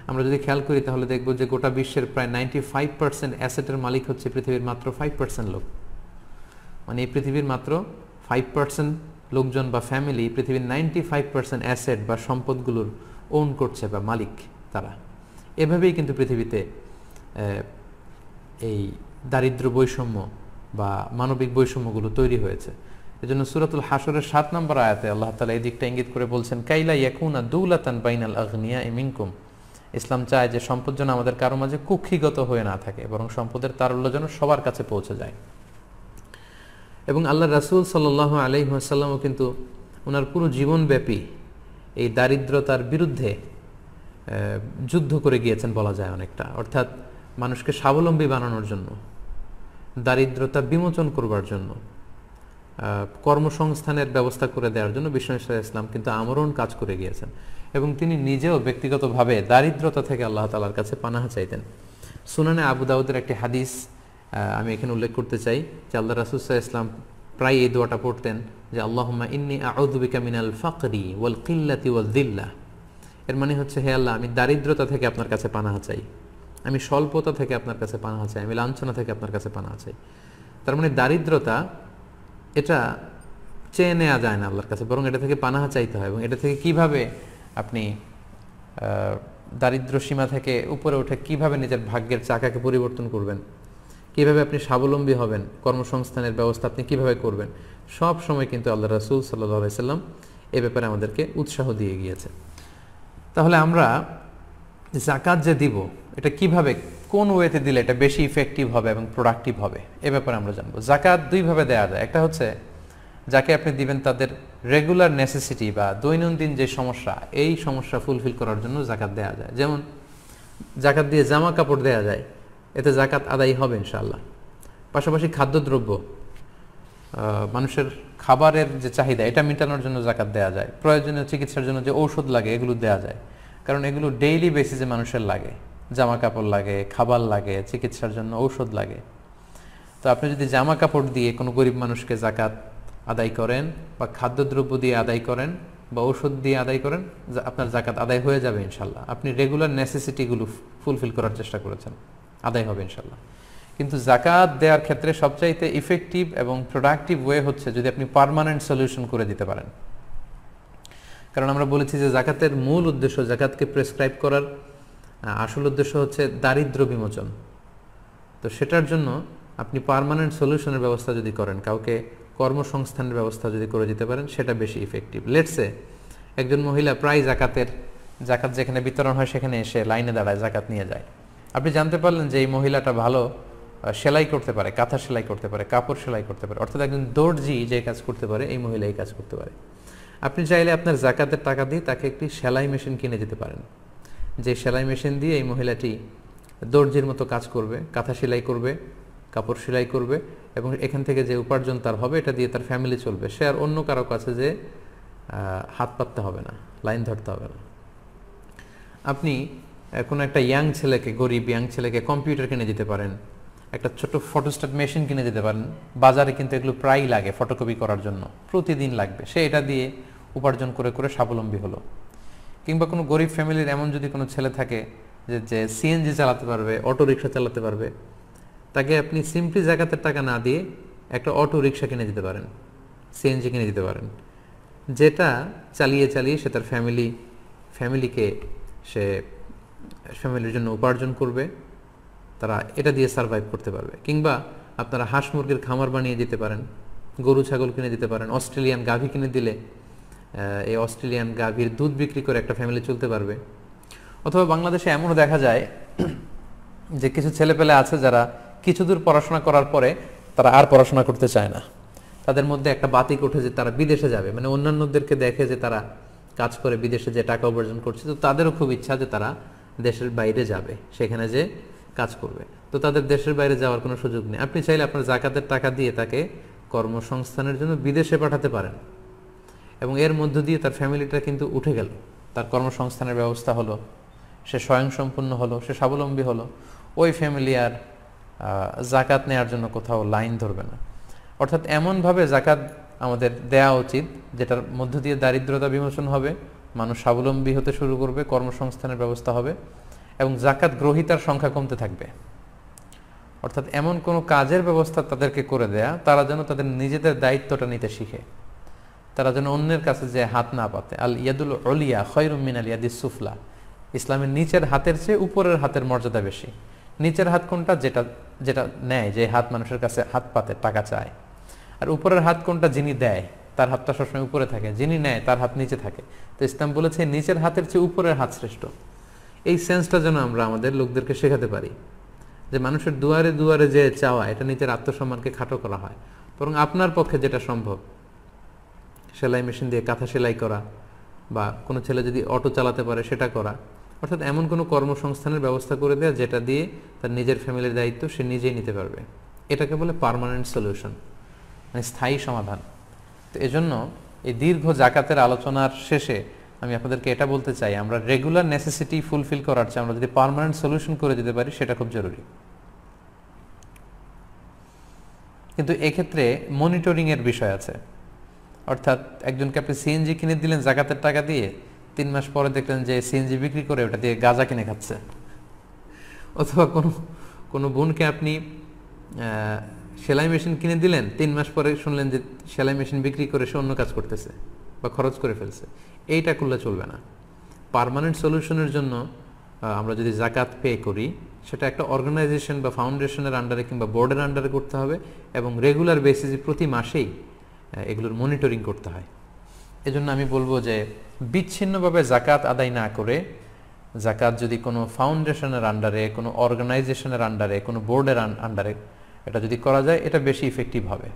আমরা যদি খেয়াল করি তাহলে দেখব যে গোটা বিশ্বের প্রায় 95% অ্যাসেটের মালিক হচ্ছে পৃথিবীর মাত্র 5% লোক। মানে এই পৃথিবীর মাত্র 5% লোকজন বা ফ্যামিলি পৃথিবীর 95% অ্যাসেট বা সম্পদগুলোর ওন করছে বা মালিক তারা। এভাবেই কিন্তু পৃথিবীতে এই দারিদ্র বৈষম্য বা মানবিক বৈষম্যগুলো তৈরি হয়েছে। এজন্য সূরাতুল হাশরের 7 নম্বর আয়াতে আল্লাহ তাআলা এই দিকটা ইঙ্গিত করে বলছেন, কাইলা ইয়াকুনা দুলাতান বাইনাল আগনিয়া মিনকুম। ইসলাম চায় যে সম্পদ যেন আমাদের কারো মাঝে কুক্ষিগত হয়ে না থাকে, বরং সম্পদের তারল্য যেন সবার কাছে পৌঁছে যায়। এবং আল্লাহ রাসূল সাল্লাল্লাহু আলাইহি ওয়াসাল্লামও কিন্তু ওনার পুরো জীবনব্যাপী এই দারিদ্রতার বিরুদ্ধে যুদ্ধ করে গিয়েছেন বলা যায় অনেকটা। অর্থাৎ মানুষকে স্বাবলম্বী বানানোর জন্য, দারিদ্রতা বিমোচন করবার জন্য, কর্মসংস্থানের ব্যবস্থা করে দেওয়ার জন্য বিশ্বনবী সাল্লাল্লাহু আলাইহি ওয়াসাল্লাম কিন্তু আমরণ কাজ করে গিয়েছেন। এবং তিনি নিজেও ব্যক্তিগতভাবে দারিদ্রতা থেকে আল্লাহ তাআলার কাছে পানাহ চাইতেন। সুনানে আবু দাউদের একটি হাদিস আমি এখানে উল্লেখ করতে চাই যে আল্লাহ রাসূল সাল্লাল্লাহু আলাইহি ওয়াসাল্লাম প্রায় এই দোয়াটা পড়তেন যে আল্লাহুম্মা ইন্নী আউযু বিকা মিনাল ফাকরি ওয়াল কিল্লাতি ওয়াল যিল্লাহ। এর মানে হচ্ছে, হে আল্লাহ, আমি দারিদ্রতা থেকে আপনার কাছে পানাহ চাই, আমি স্বল্পতা থেকে আপনার কাছে পানাহ চাই, আমি লাঞ্ছনা থেকে আপনার কাছে পানাহ চাই। তার মানে দারিদ্রতা এটা চেয়ে নেওয়া যায় না আল্লাহর কাছে, বরং এটা থেকে পানাহ চাইতে হয়। এবং এটা থেকে কিভাবে আপনি দারিদ্র সীমা থেকে উপরে উঠে কিভাবে নিজের ভাগ্যের চাকাকে পরিবর্তন করবেন, কিভাবে আপনি স্বাবলম্বী হবেন, কর্মসংস্থানের ব্যবস্থা আপনি কিভাবে করবেন, সব সময় কিন্তু আল্লাহ রাসূল সাল্লাল্লাহু আলাইহি সাল্লাম এ ব্যাপারে আমাদেরকে উৎসাহ দিয়ে গিয়েছে। তাহলে আমরা যাকাত যে দিব এটা কিভাবে, কোন ওয়েতে দিলে এটা বেশি ইফেক্টিভ হবে এবং প্রোডাক্টিভ হবে এ ব্যাপারে আমরা জানবো। যাকাত দুইভাবে দেওয়া যায়। একটা হচ্ছে যাকে আপনি দিবেন তাদের রেগুলার নেসেসিটি বা দৈনন্দিন যে সমস্যা, এই সমস্যা ফুলফিল করার জন্য যাকাত দেওয়া যায়। যেমন যাকাত দিয়ে জামা কাপড় দেওয়া যায়, এতে যাকাত আদায় হবে ইনশাআল্লাহ। পাশাপাশি খাদ্যদ্রব্য, মানুষের খাবারের যে চাহিদা এটা মেটানোর জন্য জাকাত দেওয়া যায়, প্রয়োজনীয় চিকিৎসার জন্য যে ঔষধ লাগে এগুলো দেওয়া যায়, কারণ এগুলো ডেইলি বেসিসে মানুষের লাগে, জামা কাপড় লাগে, খাবার লাগে, চিকিৎসার জন্য ঔষধ লাগে। তো আপনি যদি জামা কাপড় দিয়ে কোনো গরিব মানুষকে জাকাত আদায় করেন বা খাদ্যদ্রব্য দিয়ে আদায় করেন বা ওষুধ দিয়ে আদায় করেন, আপনার জাকাত আদায় হয়ে যাবে ইনশাল্লাহ। আপনি রেগুলার নেসেসিটিগুলো ফুলফিল করার চেষ্টা করেছেন, আদায় হবে ইনশাল্লাহ। কিন্তু জাকাত দেওয়ার ক্ষেত্রে সবচাইতে ইফেক্টিভ এবং প্রোডাক্টিভ ওয়ে হচ্ছে যদি আপনি পার্মানেন্ট সলিউশন করে দিতে পারেন। কারণ আমরা বলেছি যে জাকাতের মূল উদ্দেশ্য, জাকাতকে প্রেসক্রাইব করার আসল উদ্দেশ্য হচ্ছে দারিদ্র্য বিমোচন। তো সেটার জন্য আপনি পার্মানেন্ট সলিউশনের ব্যবস্থা যদি করেন, কাউকে কর্মসংস্থানের ব্যবস্থা যদি করে দিতে পারেন, সেটা বেশি ইফেক্টিভ। লেটসে একজন মহিলা প্রায় জাকাত যেখানে বিতরণ হয় সেখানে এসে লাইনে দাঁড়ায়, জাকাত নিয়ে যায়। আপনি জানতে পারলেন যে এই মহিলাটা ভালো সেলাই করতে পারে, কাঁথা সেলাই করতে পারে, কাপড় সেলাই করতে পারে, অর্থাৎ একজন দর্জি যে কাজ করতে পারে এই মহিলা এই কাজ করতে পারে। আপনি চাইলে আপনার জাকাতের টাকা দিয়ে তাকে একটি সেলাই মেশিন কিনে দিতে পারেন, যে সেলাই মেশিন দিয়ে এই মহিলাটি দর্জির মতো কাজ করবে, কাঁথা সেলাই করবে, কাপড় সেলাই করবে, এবং এখান থেকে যে উপার্জন তার হবে এটা দিয়ে তার ফ্যামিলি চলবে। সে আর অন্য কারো কাছে যে হাত পাততে হবে না, লাইন ধরতে হবে না। আপনি কোনো একটা গরিব ইয়াং ছেলেকে কম্পিউটার কিনে দিতে পারেন, একটা ছোট ফটোস্ট্যাট মেশিন কিনে দিতে পারেন। বাজারে কিন্তু এগুলো প্রায়ই লাগে, ফটোকপি করার জন্য প্রতিদিন লাগবে, সে এটা দিয়ে উপার্জন করে করে স্বাবলম্বী হলো। কিংবা কোনো গরিব ফ্যামিলির এমন যদি কোনো ছেলে থাকে যে সিএনজি চালাতে পারবে, অটো রিক্সা চালাতে পারবে, তাকে আপনি সিম্পলি জাকাতের টাকা না দিয়ে একটা অটো রিক্সা কিনে দিতে পারেন, সিএনজি কিনে দিতে পারেন, যেটা চালিয়ে সে তার ফ্যামিলির জন্য উপার্জন করবে, তারা এটা দিয়ে সার্ভাইভ করতে পারবে। কিংবা আপনারা হাঁস মুরগির খামার বানিয়ে দিতে পারেন, গরু ছাগল কিনে দিতে পারেন, অস্ট্রেলিয়ান গাভী কিনে দিলে এই অস্ট্রেলিয়ান গাভীর দুধ বিক্রি করে একটা ফ্যামিলি চলতে পারবে। অথবা বাংলাদেশে এমনও দেখা যায় যে কিছু ছেলেপেলে আছে যারা কিছু দূর পড়াশোনা করার পরে তারা আর পড়াশোনা করতে চায় না, তাদের মধ্যে একটা বাতিক ওঠে যে তারা বিদেশে যাবে, মানে অন্যান্যদেরকে দেখে যে তারা কাজ করে বিদেশে যে টাকা উপার্জন করছে, তো তাদেরও খুব ইচ্ছা যে তারা দেশের বাইরে যাবে, সেখানে যে কাজ করবে। তো তাদের দেশের বাইরে যাওয়ার কোনো সুযোগ নেই। আপনি চাইলে আপনার জাকাতের টাকা দিয়ে তাকে কর্মসংস্থানের জন্য বিদেশে পাঠাতে পারেন, এবং এর মধ্য দিয়ে তার ফ্যামিলিটা কিন্তু উঠে গেল, তার কর্মসংস্থানের ব্যবস্থা হলো, সে স্বয়ংসম্পূর্ণ হলো, সে স্বাবলম্বী হলো। ওই ফ্যামিলি আর জাকাত নেওয়ার জন্য কোথাও লাইন ধরবে না। অর্থাৎ এমনভাবে জাকাত আমাদের দেয়া উচিত যেটার মধ্য দিয়ে দারিদ্রতা বিমোচন হবে, মানুষ স্বাবলম্বী হতে শুরু করবে, কর্মসংস্থানের ব্যবস্থা হবে, এবং জাকাত গ্রহীতার সংখ্যা কমতে থাকবে। অর্থাৎ এমন কোনো কাজের ব্যবস্থা তাদেরকে করে দেয়া, তারা যেন তাদের নিজেদের দায়িত্বটা নিতে শিখে, তারা যেন অন্যের কাছে যে হাত না পাতে। আল ইয়াদুল উলিয়া খায়রুম মিনাল ইয়াদিস সুফলা, ইসলামের নিচের হাতের চেয়ে উপরের হাতের মর্যাদা বেশি। নিচের হাত কোনটা? যেটা নেয়, যে হাত মানুষের কাছে হাত পাতে, টাকা চায়। আর উপরের হাত কোনটা? যিনি দেয়, তার হাতটা সবসময় উপরে থাকে, যিনি নেয় তার হাত নিচে থাকে। তো ইসলাম বলেছে নিচের হাতের চেয়ে উপরের হাত শ্রেষ্ঠ। এই সেন্সটা যেন আমরা আমাদের লোকদেরকে শেখাতে পারি, যে মানুষের দুয়ারে দুয়ারে যে চাওয়া, এটা নিজের আত্মসম্মানকে খাটো করা হয়। বরং আপনার পক্ষে যেটা সম্ভব, সেলাই মেশিন দিয়ে কাঁথা সেলাই করা, বা কোনো ছেলে যদি অটো চালাতে পারে সেটা করা, অর্থাৎ এমন কোনো কর্মসংস্থানের ব্যবস্থা করে দেওয়া যেটা দিয়ে তার নিজের ফ্যামিলির দায়িত্ব সে নিজেই নিতে পারবে। এটাকে বলে পার্মানেন্ট সলিউশন, মানে স্থায়ী সমাধান। তো এজন্য এই দীর্ঘ জাকাতের আলোচনার শেষে আমি আপনাদেরকে এটা বলতে চাই, আমরা রেগুলার নেসেসিটি ফুলফিল করার চেয়ে আমরা যদি পার্মানেন্ট সলিউশন করে দিতে পারি সেটা খুব জরুরি। কিন্তু এক্ষেত্রে মনিটরিংয়ের বিষয় আছে। অর্থাৎ একজনকে আপনি সিএনজি কিনে দিলেন জাকাতের টাকা দিয়ে, 3 মাস পরে দেখলেন যে সিএনজি বিক্রি করে ওটা দিয়ে গাঁজা কিনে খাচ্ছে। অথবা কোনো বোনকে আপনি সেলাই মেশিন কিনে দিলেন, 3 মাস পরে শুনলেন যে সেলাই মেশিন বিক্রি করে সে অন্য কাজ করতেছে বা খরচ করে ফেলছে। এইটা করলে চলবে না। পার্মানেন্ট সলিউশনের জন্য আমরা যদি জাকাত পে করি, সেটা একটা অর্গানাইজেশন বা ফাউন্ডেশনের আন্ডারে কিংবা বোর্ডের আন্ডারে করতে হবে, এবং রেগুলার বেসিসে প্রতি মাসেই এগুলোর মনিটরিং করতে হয়। এজন্য আমি বলবো যে বিচ্ছিন্নভাবে জাকাত আদায় না করে, জাকাত যদি কোনো ফাউন্ডেশনের আন্ডারে, কোনো অর্গানাইজেশনের আন্ডারে, কোনো বোর্ডের আন্ডারে এটা যদি করা যায়, এটা বেশি ইফেক্টিভ হবে।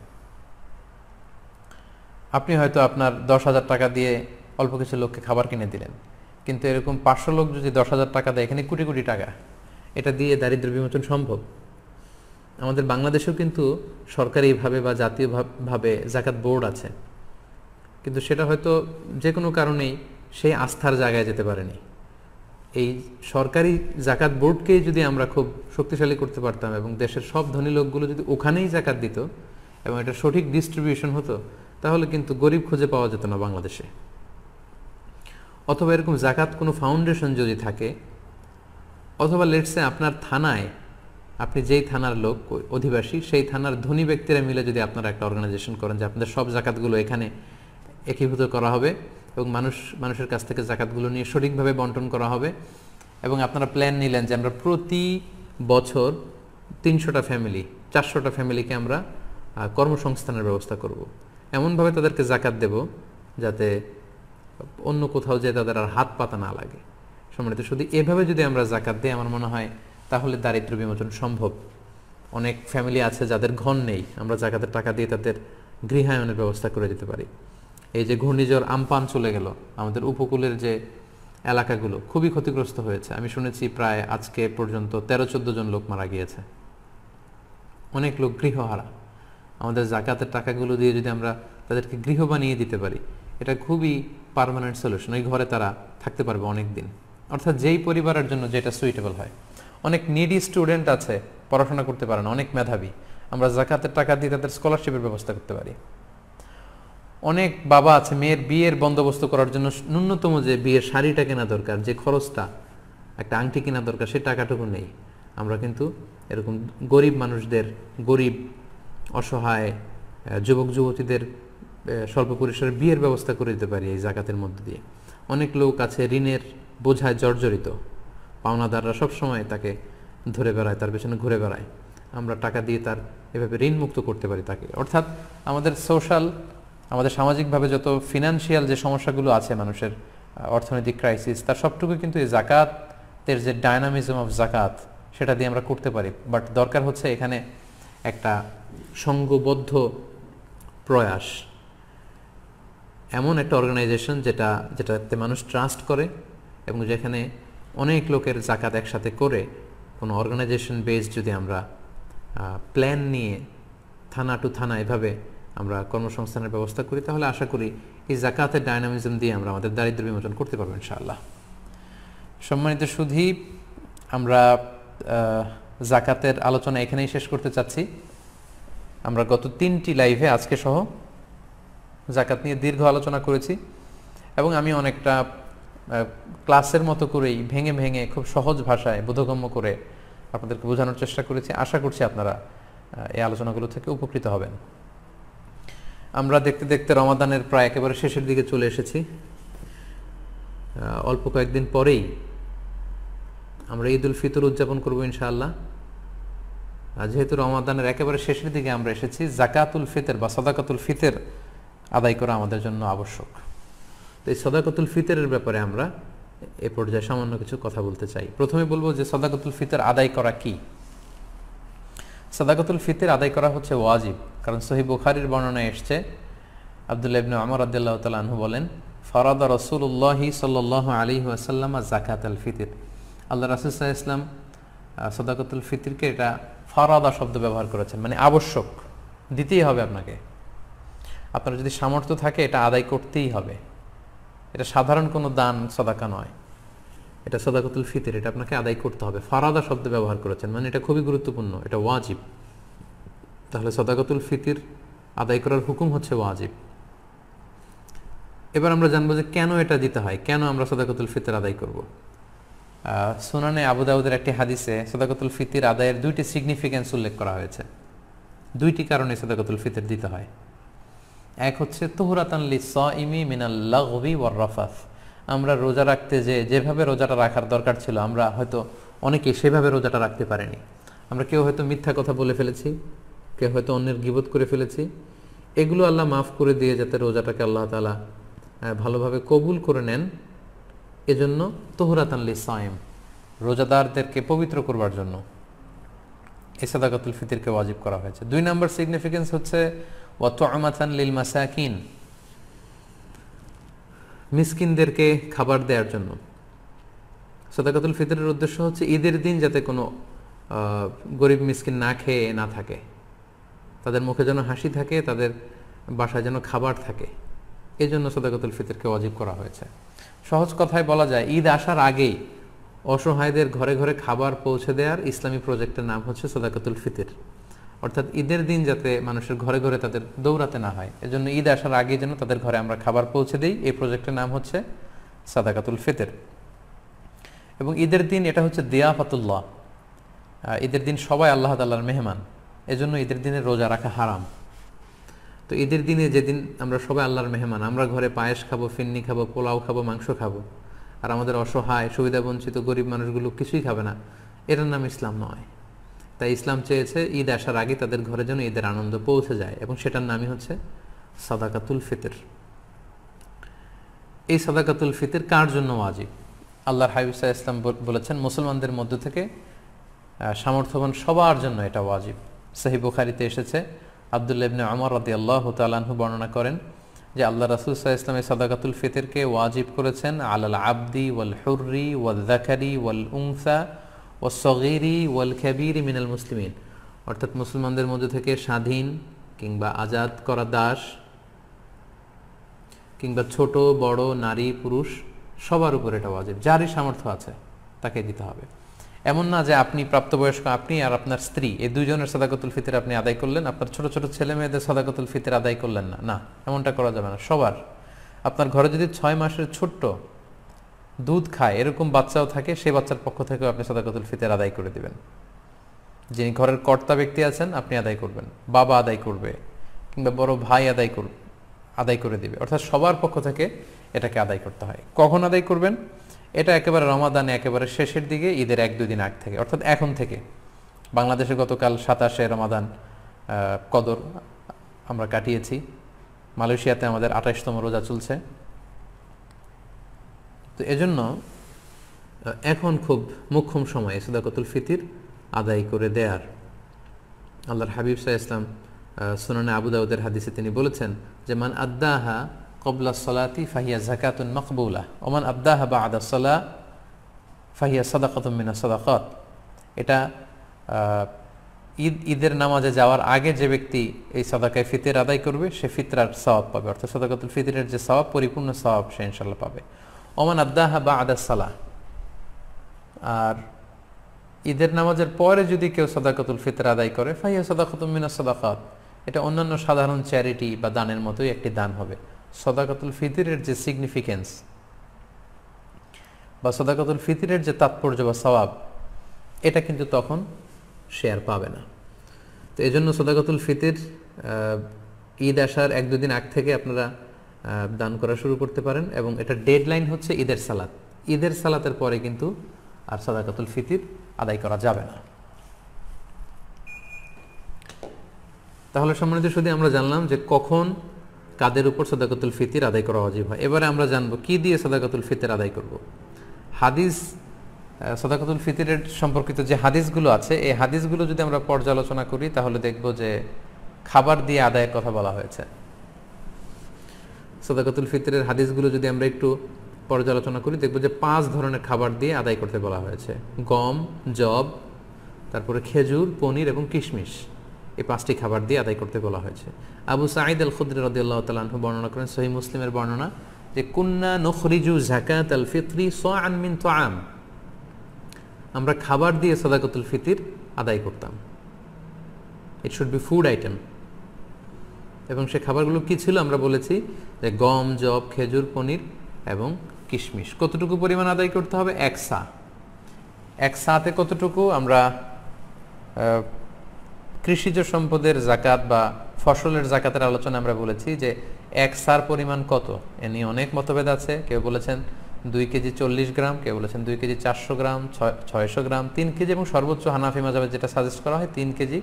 আপনি হয়তো আপনার 10,000 টাকা দিয়ে অল্প কিছু লোককে খাবার কিনে দিলেন, কিন্তু এরকম 500 লোক যদি 10,000 টাকা দেয়, এখানে কোটি কোটি টাকা, এটা দিয়ে দারিদ্র্য বিমোচন সম্ভব। আমাদের বাংলাদেশেও কিন্তু সরকারিভাবে বা জাতীয়ভাবে জাকাত বোর্ড আছে, কিন্তু সেটা হয়তো যে কোনো কারণেই সেই আস্থার জায়গায় যেতে পারেনি। এই সরকারি জাকাত বোর্ডকেই যদি আমরা খুব শক্তিশালী করতে পারতাম এবং দেশের সব ধনী লোকগুলো যদি ওখানেই জাকাত দিত এবং এটা সঠিক ডিস্ট্রিবিউশন হতো, তাহলে কিন্তু গরিব খুঁজে পাওয়া যেত না বাংলাদেশে। অথবা এরকম জাকাত কোনো ফাউন্ডেশন যদি থাকে, অথবা লেটসে আপনার থানায়, আপনি যেই থানার লোক অধিবাসী, সেই থানার ধনী ব্যক্তিরা মিলে যদি আপনারা একটা অর্গানাইজেশন করেন যে আপনাদের সব জাকাতগুলো এখানে একীভূত করা হবে এবং মানুষের কাছ থেকে জাকাতগুলো নিয়ে সঠিকভাবে বন্টন করা হবে, এবং আপনারা প্ল্যান নিলেন যে আমরা প্রতি বছর 300টা ফ্যামিলি, 400টা ফ্যামিলিকে আমরা কর্মসংস্থানের ব্যবস্থা করব, এমনভাবে তাদেরকে জাকাত দেব যাতে অন্য কোথাও যে তাদের আর হাত পাতা না লাগে। সম্মানিত, শুধু এভাবে যদি আমরা জাকাত দিই, আমার মনে হয় তাহলে দারিদ্র্য বিমোচন সম্ভব। অনেক ফ্যামিলি আছে যাদের ঘর নেই, আমরা জাকাতের টাকা দিয়ে তাদের গৃহায়নের ব্যবস্থা করে দিতে পারি। এই যে ঘূর্ণিঝড় আমপান চলে গেল, আমাদের উপকূলের যে এলাকাগুলো খুবই ক্ষতিগ্রস্ত হয়েছে। আমি শুনেছি প্রায় আজকে পর্যন্ত 13-14 জন লোক মারা গিয়েছে, অনেক লোক গৃহহারা। আমাদের জাকাতের টাকাগুলো দিয়ে যদি আমরা তাদেরকে গৃহ বানিয়ে দিতে পারি, এটা খুবই পার্মানেন্ট সলিউশন। ওই ঘরে তারা থাকতে পারবে অনেক দিন, অর্থাৎ যেই পরিবারের জন্য যেটা সুইটেবল হয়। অনেক নিডি স্টুডেন্ট আছে, পড়াশোনা করতে পারে না, অনেক মেধাবী, আমরা জাকাতের টাকা দিয়ে তাদের স্কলারশিপের ব্যবস্থা করতে পারি। অনেক বাবা আছে, মেয়ের বিয়ের বন্দোবস্ত করার জন্য ন্যূনতম যে বিয়ের শাড়িটা কেনা দরকার, যে খরচটা, একটা আংটি কেনা দরকার, সেই টাকাটুকু নেই। আমরা কিন্তু এরকম গরিব মানুষদের, গরিব অসহায় যুবক যুবতীদের স্বল্প পরিসরে বিয়ের ব্যবস্থা করে দিতে পারি এই জাকাতের মধ্যে দিয়ে। অনেক লোক আছে ঋণের বোঝায় জর্জরিত, পাওনাদাররা সবসময় তাকে ধরে বেড়ায়, তার পেছনে ঘুরে বেড়ায়, আমরা টাকা দিয়ে তার এভাবে ঋণ মুক্ত করতে পারি তাকে। অর্থাৎ আমাদের আমাদের সামাজিকভাবে যত ফিনান্সিয়াল যে সমস্যাগুলো আছে মানুষের, অর্থনৈতিক ক্রাইসিস, তার সবটুকু কিন্তু এই জাকাতের যে ডায়নামিজম অফ জাকাত, সেটা দিয়ে আমরা করতে পারি। বাট দরকার হচ্ছে এখানে একটা সংঘবদ্ধ প্রয়াস, এমন একটা অর্গানাইজেশন যেটাতে মানুষ ট্রাস্ট করে এবং যেখানে অনেক লোকের জাকাত একসাথে করে কোনো অর্গানাইজেশন বেস যদি আমরা প্ল্যান নিয়ে থানা টু থানা এভাবে আমরা কর্মসংস্থানের ব্যবস্থা করি, তাহলে আশা করি এই জাকাতের ডায়নামিজম দিয়ে আমরা আমাদের দারিদ্র্য বিমোচন করতে পারবো ইনশাআল্লাহ। সম্মানিত সুধী, আমরা জাকাতের আলোচনা এখানেই শেষ করতে চাচ্ছি। আমরা গত 3টি লাইভে আজকে সহ জাকাত নিয়ে দীর্ঘ আলোচনা করেছি এবং আমি অনেকটা ক্লাসের মতো করেই ভেঙে ভেঙে খুব সহজ ভাষায় বোধগম্য করে আপনাদেরকে বোঝানোর চেষ্টা করেছি। আশা করছি আপনারা এই আলোচনাগুলো থেকে উপকৃত হবেন। আমরা দেখতে দেখতে রমাদানের প্রায় একেবারে শেষের দিকে চলে এসেছি। অল্প কয়েকদিন পরেই আমরা ঈদ উল ফিতর উদযাপন করবো ইনশাআল্লাহ। যেহেতু রমাদানের একেবারে শেষের দিকে আমরা এসেছি, জাকাতুল ফিতর বা সাদাকাতুল ফিতর আদায় করা আমাদের জন্য আবশ্যক। তো এই সাদাকাতুল ফিতরের ব্যাপারে আমরা এ পর্যায়ে সামান্য কিছু কথা বলতে চাই। প্রথমে বলবো যে সাদাকাতুল ফিতর আদায় করা কি। সাদাকাতুল ফিতর আদায় করা হচ্ছে ওয়াজিব, কারণ সহিহ বুখারীর বর্ণনায় এসেছে, আব্দুল্লাহ ইবনে ওমর রাদিয়াল্লাহু তাআলা আনহু বলেন, ফারাদা রাসূলুল্লাহ সাল্লাল্লাহু আলাইহি ওয়াসাল্লাম যাকাতুল ফিতর। আল্লাহ রাসূল সাল্লাল্লাহু আলাইহি ওয়াসাল্লাম সাদাকাতুল ফিতরকে এটা ফারাদা শব্দ ব্যবহার করেছেন, মানে আবশ্যক, দিতেই হবে আপনাকে। আপনার যদি সামর্থ্য থাকে এটা আদায় করতেই হবে। এটা সাধারণ কোনো দান সাদাকা নয়, এটা সাদাকাতুল ফিতর, এটা আপনাকে আদায় করতে হবে। ফারাদা শব্দ ব্যবহার করেছেন, মানে এটা খুবই গুরুত্বপূর্ণ, এটা ওয়াজিব। তাহলে সাদাকাতুল ফিতর আদায় করার হুকুম হচ্ছে ওয়াজিব। এবার আমরা জানবো যে কেন এটা দিতে হয়, কেন আমরা সাদাকাতুল ফিতর আদায় করব। সুনানে আবু দাউদের একটি হাদিসে সাদাকাতুল ফিতর আদায়ের 2টি সিগনিফিকেন্স উল্লেখ করা হয়েছে। 2টি কারণে সাদাকাতুল ফিতর দিতে হয়। এক হচ্ছে তুহরাতান লিস-সাইমি মিনাল লাগবি ওয়ার রাফাস। আমরা রোজা রাখতে যেভাবে রোজাটা রাখার দরকার ছিল, আমরা হয়তো অনেকে সেভাবে রোজাটা রাখতে পারিনি। আমরা কেউ হয়তো মিথ্যা কথা বলে ফেলেছি, কেউ হয়তো অন্যের গীবত করে ফেলেছি। এগুলো আল্লাহ মাফ করে দিয়ে যাতে রোজাটাকে আল্লাহ তাআলা ভালোভাবে কবুল করে নেন, এজন্য তুহরাতান লিস-সাইম, রোজাদারদেরকে পবিত্র করবার জন্য এই সাদাকাতুল ফিতরকে ওয়াজিব করা হয়েছে। 2 নম্বর সিগনিফিকেন্স হচ্ছে ওয়া তু'মাতান লিল মাসাকিন, মিসকিনদেরকে খাবার দেওয়ার জন্য। সাদাকাতুল ফিতরের উদ্দেশ্য হচ্ছে ঈদের দিন যাতে কোনো গরিব মিসকিন না খেয়ে না থাকে, তাদের মুখে যেন হাসি থাকে, তাদের বাসায় যেন খাবার থাকে, এই জন্য সাদাকাতুল ফিতরকে ওয়াজিব করা হয়েছে। সহজ কথায় বলা যায়, ঈদ আসার আগেই অসহায়দের ঘরে ঘরে খাবার পৌঁছে দেওয়ার ইসলামী প্রজেক্টের নাম হচ্ছে সাদাকাতুল ফিতর। অর্থাৎ ঈদের দিন যাতে মানুষের ঘরে ঘরে তাদের দৌড়াতে না হয়, এজন্য ঈদ আসার আগে যেন তাদের ঘরে আমরা খাবার পৌঁছে দিই, এই প্রজেক্টের নাম হচ্ছে সাদাকাতুল ফিতর। এবং ঈদের দিন এটা হচ্ছে দিয়াফাতুল্লাহ, ঈদের দিন সবাই আল্লাহ তাআলার মেহমান, এজন্য ঈদের দিনে রোজা রাখা হারাম। তো ঈদের দিনে যেদিন আমরা সবাই আল্লাহর মেহমান, আমরা ঘরে পায়েস খাবো, ফিন্নি খাবো, পোলাও খাবো, মাংস খাবো, আর আমাদের অসহায় সুবিধাবঞ্চিত গরিব মানুষগুলো কিছুই খাবে না, এটার নাম ইসলাম নয়। তাই ইসলাম চেয়েছে ঈদ আসার আগে তাদের ঘরে যেন ঈদের আনন্দ পৌঁছে যায়, এবং সেটার নামই হচ্ছে সাদাকাতুল ফিতর। এই সাদাকাতুল ফিতর কার জন্য ওয়াজিব? আল্লাহর হাবিব সাল্লাল্লাহু আলাইহি ওয়াসাল্লাম বলেছেন, মুসলমানদের মধ্য থেকে সামর্থ্যবান সবার জন্য এটা ওয়াজিব। সহিহ বুখারীতে এসেছে, আব্দুল্লাহ ইবনে ওমর রাদিয়াল্লাহু তাআলা আনহু বর্ণনা করেন যে আল্লাহ রাসূল সাল্লাল্লাহু আলাইহি ওয়াসাল্লাম সাদাকাতুল ফিতরকে ওয়াজিব করেছেন আলাল আবদি ওয়াল হুররি ওয়াল যাকারি ওয়াল উনসা ওয়াস সগীরি ওয়াল কাবীরি মিনাল মুসলিমিন। অর্থাৎ মুসলমানদের মধ্যে থেকে স্বাধীন কিংবা আজাদ করা দাস কিংবা ছোট বড় নারী পুরুষ সবার উপর এটা ওয়াজিব, যারই সামর্থ্য আছে তাকে দিতে হবে। এমন না যে আপনি প্রাপ্তবয়স্ক, আপনি আর আপনার স্ত্রী, এই দুইজনের সাদাকাতুল ফিতর আপনি আদায় করলেন, আপনার ছোট ছোট ছেলে মেয়েদের সাদাকাতুল ফিতর আদায় করলেন না, না, এমনটা করা যাবে না। সবার, আপনার ঘরে যদি 6 মাসের ছোট্ট দুধ খায় এরকম বাচ্চাও থাকে, সেই বাচ্চার পক্ষ থেকেও আপনি সাদাকাতুল ফিতর আদায় করে দিবেন। যিনি ঘরের কর্তা ব্যক্তি আছেন আপনি আদায় করবেন, বাবা আদায় করবে, কিংবা বড় ভাই আদায় করে দিবে। অর্থাৎ সবার পক্ষ থেকে এটাকে আদায় করতে হয়। কখন আদায় করবেন? এটা একেবারে রমাদানে একেবারে শেষের দিকে, ঈদের 1-2 দিন আগ থেকে, অর্থাৎ এখন থেকে। বাংলাদেশে গতকাল 27শে রমাদান কদর আমরা কাটিয়েছি, মালয়েশিয়াতে আমাদের 28তম রোজা চলছে। তো এজন্য এখন খুব মোক্ষম সময় সাদাকাতুল ফিতর আদায় করে দেয়ার। আল্লাহর হাবিব সাল্লাল্লাহু আলাইহি ওয়াসাল্লাম সুনানে আবু দাউদের হাদিসে তিনি বলেছেন যে মান আদ্দাহা ক্বাবলা সলাতি ফাহিয়া যাকাতুন মাকবুলা ওয়া মান আদ্দাহা বা'দা সলা ফাহিয়া সাদাকাতুম মিনাস সাদাকাত। এটা ঈদের নামাজে যাওয়ার আগে যে ব্যক্তি এই সাদাকায়ে ফিতর আদায় করবে সে ফিতরার সওয়াব পাবে, অর্থাৎ সাদাকাতুল ফিতরের যে সওয়াব, পরিপূর্ণ সওয়াব সে ইনশাআল্লাহ পাবে। ওয়া মান আদ্দাহা বা'দা সালা, আর ঈদের নামাজের পরে যদি কেউ সাদাকাতুল ফিতর আদায় করে ফাহিয়া সাদাকাতুম মিনাস সাদাকাত, এটা অন্যান্য সাধারণ চ্যারিটি বা দানের মতোই একটি দান হবে। সাদাকাতুল ফিতরের যে সিগনিফিকেন্স বা সাদাকাতুল ফিতরের যে তাৎপর্য বা সওয়াব, এটা কিন্তু তখন সে আর পাবে না। তো এই জন্য সাদাকাতুল ফিতর ঈদ আসার 1-2 দিন আগ থেকে আপনারা দান করা শুরু করতে পারেন, এবং এটা ডেডলাইন হচ্ছে ঈদের সালাত। ঈদের সালাতের পরে কিন্তু আর সাদাকাতুল ফিতর আদায় করা যাবে না। তাহলে সম্মানিত শুধু আমরা জানলাম যে কখন কাদের উপর সাদাকাতুল ফিতর আদায় করা ওয়াজিব হয়। এবারে আমরা জানবো কি দিয়ে সাদাকাতুল ফিতর আদায় করব। হাদিস, সাদাকাতুল ফিতরের সম্পর্কিত যে হাদিসগুলো আছে, এই হাদিসগুলো যদি আমরা পর্যালোচনা করি তাহলে দেখব যে খাবার দিয়ে আদায়ের কথা বলা হয়েছে। সাদাকাতুল ফিতরের হাদিসগুলো যদি আমরা একটু পর্যালোচনা করি দেখব যে 5 ধরনের খাবার দিয়ে আদায় করতে বলা হয়েছে। গম, যব, তারপরে খেজুর, পনির এবং কিশমিশ, এই 5টি খাবার দিয়ে আদায় করতে বলা হয়েছে। আবু সাঈদ আল খুদরি রাদিয়াল্লাহু তাআলা আনহু বর্ণনা করেন, সহিহ মুসলিমের বর্ণনা, যে কুন্না নুখরিজু যাকাতাল ফিতরি সাআন মিন তুআম, আমরা খাবার দিয়ে সাদাকাতুল ফিতর আদায় করতাম। It should be food item. এবং সে খাবারগুলো কি ছিল আমরা বলেছি যে গম, যব, খেজুর, পনির এবং কিশমিশ। কতটুকু পরিমাণ আদায় করতে হবে? 1 সা। 1 সাতে কতটুকু? আমরা কৃষিজ সম্পদের জাকাত বা ফসলের জাকাতের আলোচনা আমরা বলেছি যে 1 সার পরিমাণ কত, এ নিয়ে অনেক মতভেদ আছে। কেউ বলেছেন 2 কেজি 40 গ্রাম, কেউ বলেছেন 2 কেজি 400 গ্রাম, 600 গ্রাম, 3 কেজি, এবং সর্বোচ্চ হানাফি মাযহাবে যেটা সাজেস্ট করা হয় 3 কেজি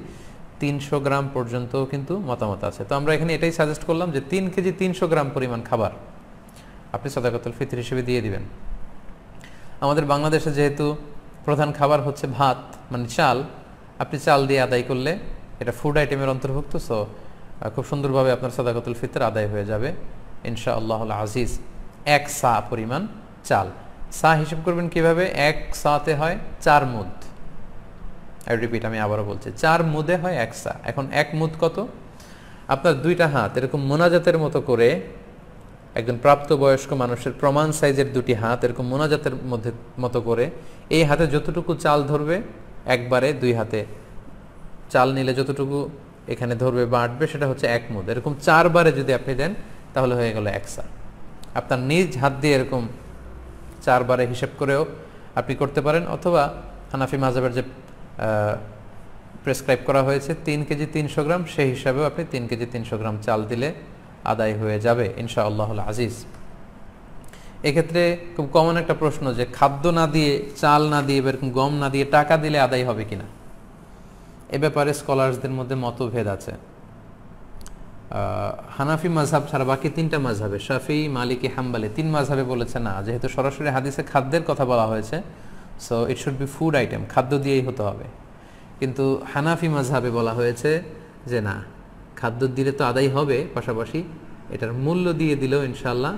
300 গ্রাম পর্যন্ত কিন্তু মতামত আছে। তো আমরা এখানে এটাই সাজেস্ট করলাম যে 3 কেজি 300 গ্রাম পরিমাণ খাবার আপনি সাদাকাতুল ফিতর হিসেবে দিয়ে দিবেন। আমাদের বাংলাদেশে যেহেতু প্রধান খাবার হচ্ছে ভাত, মানে চাল, আপনি চাল দিয়ে আদায় করলে এটা ফুড আইটেমের অন্তর্ভুক্ত। সো খুব সুন্দরভাবে আপনার সাদাকাতুল ফিতর আদায় হয়ে যাবে ইনশাআল্লাহুল আজিজ। 1 সা পরিমাণ চাল। সা হিসেব করবেন কিভাবে? 1 সাতে হয় 4 মুদ। আই রিপিট, আমি আবারও বলছি, 4 মুদে হয় 1 সা। এখন 1 মুদ কত? আপনার 2টা হাত এরকম মোনাজাতের মতো করে, একজন প্রাপ্তবয়স্ক মানুষের প্রমাণ সাইজের 2টি হাত এরকম মোনাজাতের মতো করে, এই হাতে যতটুকু চাল ধরবে একবারে 2 হাতে চাল নিলে যতটুকু এখানে ধরবে বা আটবে সেটা হচ্ছে 1 মুদ। এরকম 4 বারে যদি আপনি দেন তাহলে হয়ে গেল 1 সা। আপনার নিজ হাত দিয়ে এরকম 4 বারে হিসেব করেও আপনি করতে পারেন, অথবা হানাফি মাযহাবের যে প্রেসক্রাইব করা হয়েছে 3 কেজি 300 গ্রাম, সেই হিসাবেও আপনি 3 কেজি 300 গ্রাম চাল দিলে আদায় হয়ে যাবে ইনশাআল্লাহুল আজিজ। এক্ষেত্রে খুব কমন একটা প্রশ্ন যে খাদ্য না দিয়ে, চাল না দিয়ে, এরকম গম না দিয়ে টাকা দিলে আদায় হবে কিনা। এ ব্যাপারে স্কলার্সদের মধ্যে মতভেদ আছে। হানাফি মাযহাব ছাড়া বাকি 3টা মাযহাবে, শাফিঈ, মালিকি, হাম্বলি, 3 মাযহাবে বলেছে না, যেহেতু সরাসরি হাদিসে খাদ্যের কথা বলা হয়েছে, so it should be food item, খাদ্য দিয়েই হতে হবে। কিন্তু হানাফি মাযহাবে বলা হয়েছে যে না, খাদ্য দিলে তো আদায় হবে, পাশাপাশি এটার মূল্য দিয়ে দিলেও ইনশাআল্লাহ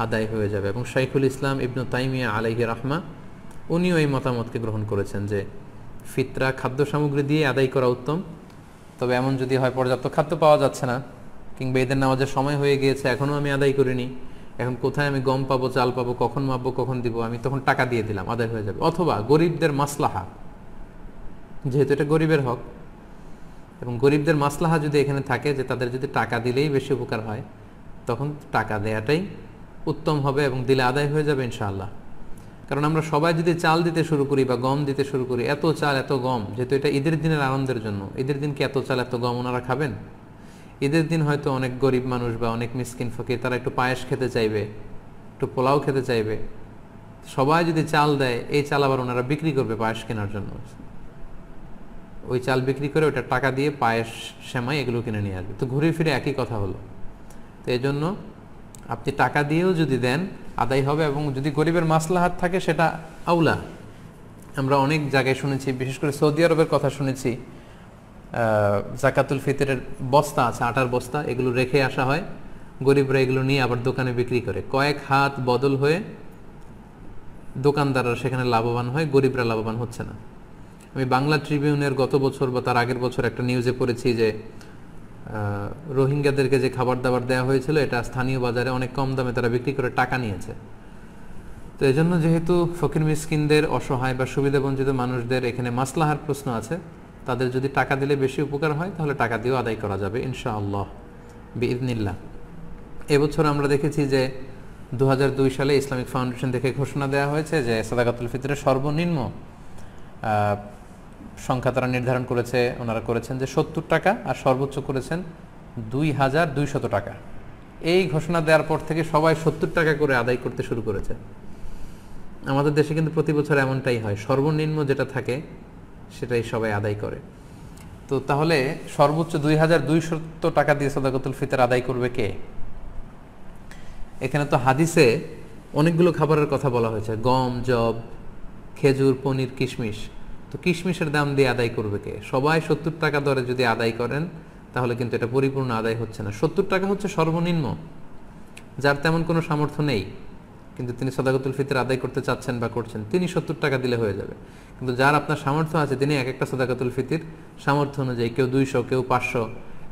আদায় হয়ে যাবে। এবং শাইখুল ইসলাম ইবনু তাইমিয়া আলাইহি রাহমা উনিও এই মতামতকে গ্রহণ করেছেন যে ফিতরা খাদ্য সামগ্রী দিয়ে আদায় করা উত্তম। তবে এমন যদি হয় পর্যাপ্ত খাদ্য পাওয়া যাচ্ছে না, কিংবা ঈদের নামাজের সময় হয়ে গিয়েছে এখনও আমি আদায় করিনি, এখন কোথায় আমি গম পাবো, চাল পাবো, কখন মাপবো, কখন দিব, আমি তখন টাকা দিয়ে দিলাম, আদায় হয়ে যাবে। অথবা গরিবদের মাসলাহা, যেহেতু এটা গরিবের হক, এবং গরিবদের মাসলাহা যদি এখানে থাকে যে তাদের যদি টাকা দিলেই বেশি উপকার হয়, তখন টাকা দেয়াটাই উত্তম হবে এবং দিলে আদায় হয়ে যাবে ইনশাআল্লাহ। কারণ আমরা সবাই যদি চাল দিতে শুরু করি বা গম দিতে শুরু করি, এত চাল এত গম, যেহেতু এটা ঈদের দিনের আনন্দের জন্য, ঈদের দিন কি এত চাল এত গম ওনারা খাবেন? ঈদের দিন হয়তো অনেক গরিব মানুষ বা অনেক মিসকিন ফকির তারা একটু পায়েস খেতে চাইবে, একটু পোলাও খেতে চাইবে। সবাই যদি চাল দেয়, এই চাল আবার ওনারা বিক্রি করবে পায়েস কেনার জন্য, ওই চাল বিক্রি করে ওটা টাকা দিয়ে পায়েস, সেমাই এগুলো কিনে নিয়ে আসবে। তো ঘুরে ফিরে একই কথা হলো। তো এই জন্য আপনি টাকা দিয়েও যদি দেন আদায় হবে, এবং যদি গরিবের মাসলাহাত থাকে সেটা আউলা। আমরা অনেক জায়গায় শুনেছি, বিশেষ করে সৌদি আরবের কথা শুনেছি, জাকাতুল ফিতরের বস্তা আছে, আটার বস্তা, এগুলো রেখে আসা হয়, গরিবরা এগুলো নিয়ে আবার দোকানে বিক্রি করে, কয়েক হাত বদল হয়ে দোকানদাররা সেখানে লাভবান হয়, গরিবরা লাভবান হচ্ছে না। আমি বাংলা ট্রিবিউনের গত বছর বা তার আগের বছর একটা নিউজে পড়েছি যে রোহিঙ্গাদেরকে যে খাবার দাবার দেওয়া হয়েছিল, এটা স্থানীয় বাজারে অনেক কম দামে তারা বিক্রি করে টাকা নিয়েছে। তো এই জন্য যেহেতু ফকির মিসকিনদের, অসহায় বা সুবিধাবঞ্চিত মানুষদের এখানে মাসলাহার প্রশ্ন আছে, তাদের যদি টাকা দিলে বেশি উপকার হয় তাহলে টাকা দিয়েও আদায় করা যাবে ইনশাআল্লাহ বিইذনিল্লাহ। এবছর আমরা দেখেছি যে 2002 সালে ইসলামিক ফাউন্ডেশন থেকে ঘোষণা দেওয়া হয়েছে যে সাদাকাতুল ফিতরের সর্বনিম্ন সংখ্যা তারা নির্ধারণ করেছে, ওনারা করেছেন যে 70 টাকা, আর সর্বোচ্চ করেছেন 2200 টাকা। এই ঘোষণা দেওয়ার পর থেকে সবাই 70 টাকা করে আদায় করতে শুরু করেছে। আমাদের দেশে কিন্তু প্রতি বছর এমনটাই হয়, সর্বনিম্ন যেটা থাকে সেটাই সবাই আদায় করে। তো তাহলে সর্বোচ্চ 2200 টাকা দিয়ে সাদাকাতুল ফিতর আদায় করবে কে? এখানে তো হাদিসে অনেকগুলো খাবারের কথা বলা হয়েছে, গম, জব, খেজুর, পনির, কিশমিশ। তো কিশমিশের দাম দিয়ে আদায় করবে কে? সবাই 70 টাকা দরে যদি আদায় করেন তাহলে কিন্তু এটা পরিপূর্ণ আদায় হচ্ছে না। 70 টাকা হচ্ছে সর্বনিম্ন। যার তেমন কোনো সামর্থ্য নেই, কিন্তু তিনি সাদাকাতুল ফিতর আদায় করতে চাচ্ছেন বা করছেন, তিনি 70 টাকা দিলে হয়ে যাবে। কিন্তু যার আপনার সামর্থ্য আছে, তিনি এক একটা সাদাকাতুল ফিতর সামর্থ্য অনুযায়ী, কেউ 200, কেউ 500,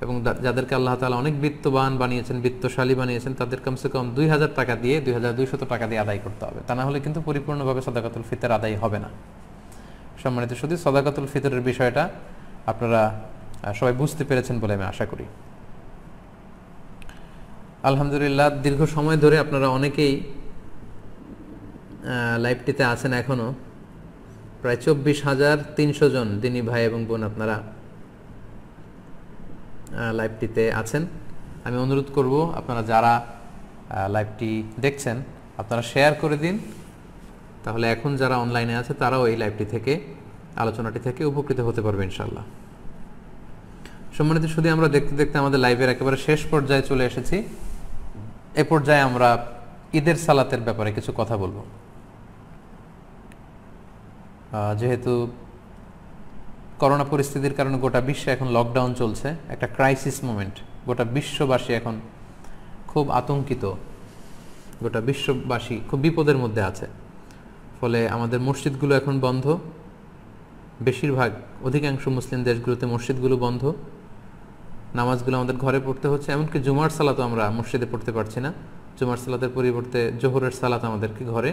এবং যাদেরকে আল্লাহ তাআলা অনেক বিত্তবান বানিয়েছেন, বিত্তশালী বানিয়েছেন, তাদের কমসে কম 2000 টাকা দিয়ে, 2200 টাকা দিয়ে আদায় করতে হবে। তা না হলে কিন্তু পরিপূর্ণভাবে সাদাকাতুল ফিতর আদায় হবে না। সম্মানিত শুধু সাদাকাতুল ফিতরের বিষয়টা আপনারা সবাই বুঝতে পেরেছেন বলে আমি আশা করি। আলহামদুলিল্লাহ, দীর্ঘ সময় ধরে আপনারা অনেকেই লাইভটিতে আছেন, এখনো প্রায় 24,300 জন দিনী ভাই এবং বোন আপনারা লাইভটিতে আছেন। আমি অনুরোধ করব আপনারা যারা লাইভটি দেখছেন আপনারা শেয়ার করে দিন, তাহলে এখন যারা অনলাইনে আছে তারাও এই লাইভটি থেকে, আলোচনাটি থেকে উপকৃত হতে পারবে ইনশাআল্লাহ। সম্মানিত শুধু আমরা দেখতে দেখতে আমাদের লাইভের একেবারে শেষ পর্যায়ে চলে এসেছি। এ পর্যায়ে আমরা ঈদের সালাতের ব্যাপারে কিছু কথা বলবো। যেহেতু করোনা পরিস্থিতির কারণে গোটা বিশ্বে এখন লকডাউন চলছে, একটা ক্রাইসিস মোমেন্ট, গোটা বিশ্ববাসী এখন খুব আতঙ্কিত, গোটা বিশ্ববাসী খুব বিপদের মধ্যে আছে। ফলে আমাদের মসজিদগুলো এখন বন্ধ, বেশিরভাগ অধিকাংশ মুসলিম দেশগুলোতে মসজিদগুলো বন্ধ, নামাজগুলো আমাদের ঘরে পড়তে হচ্ছে, এমনকি জুমার সালাতও আমরা মসজিদে পড়তে পারছি না। জুমার সালাতের পরিবর্তে জোহরের সালাত আমাদেরকে ঘরে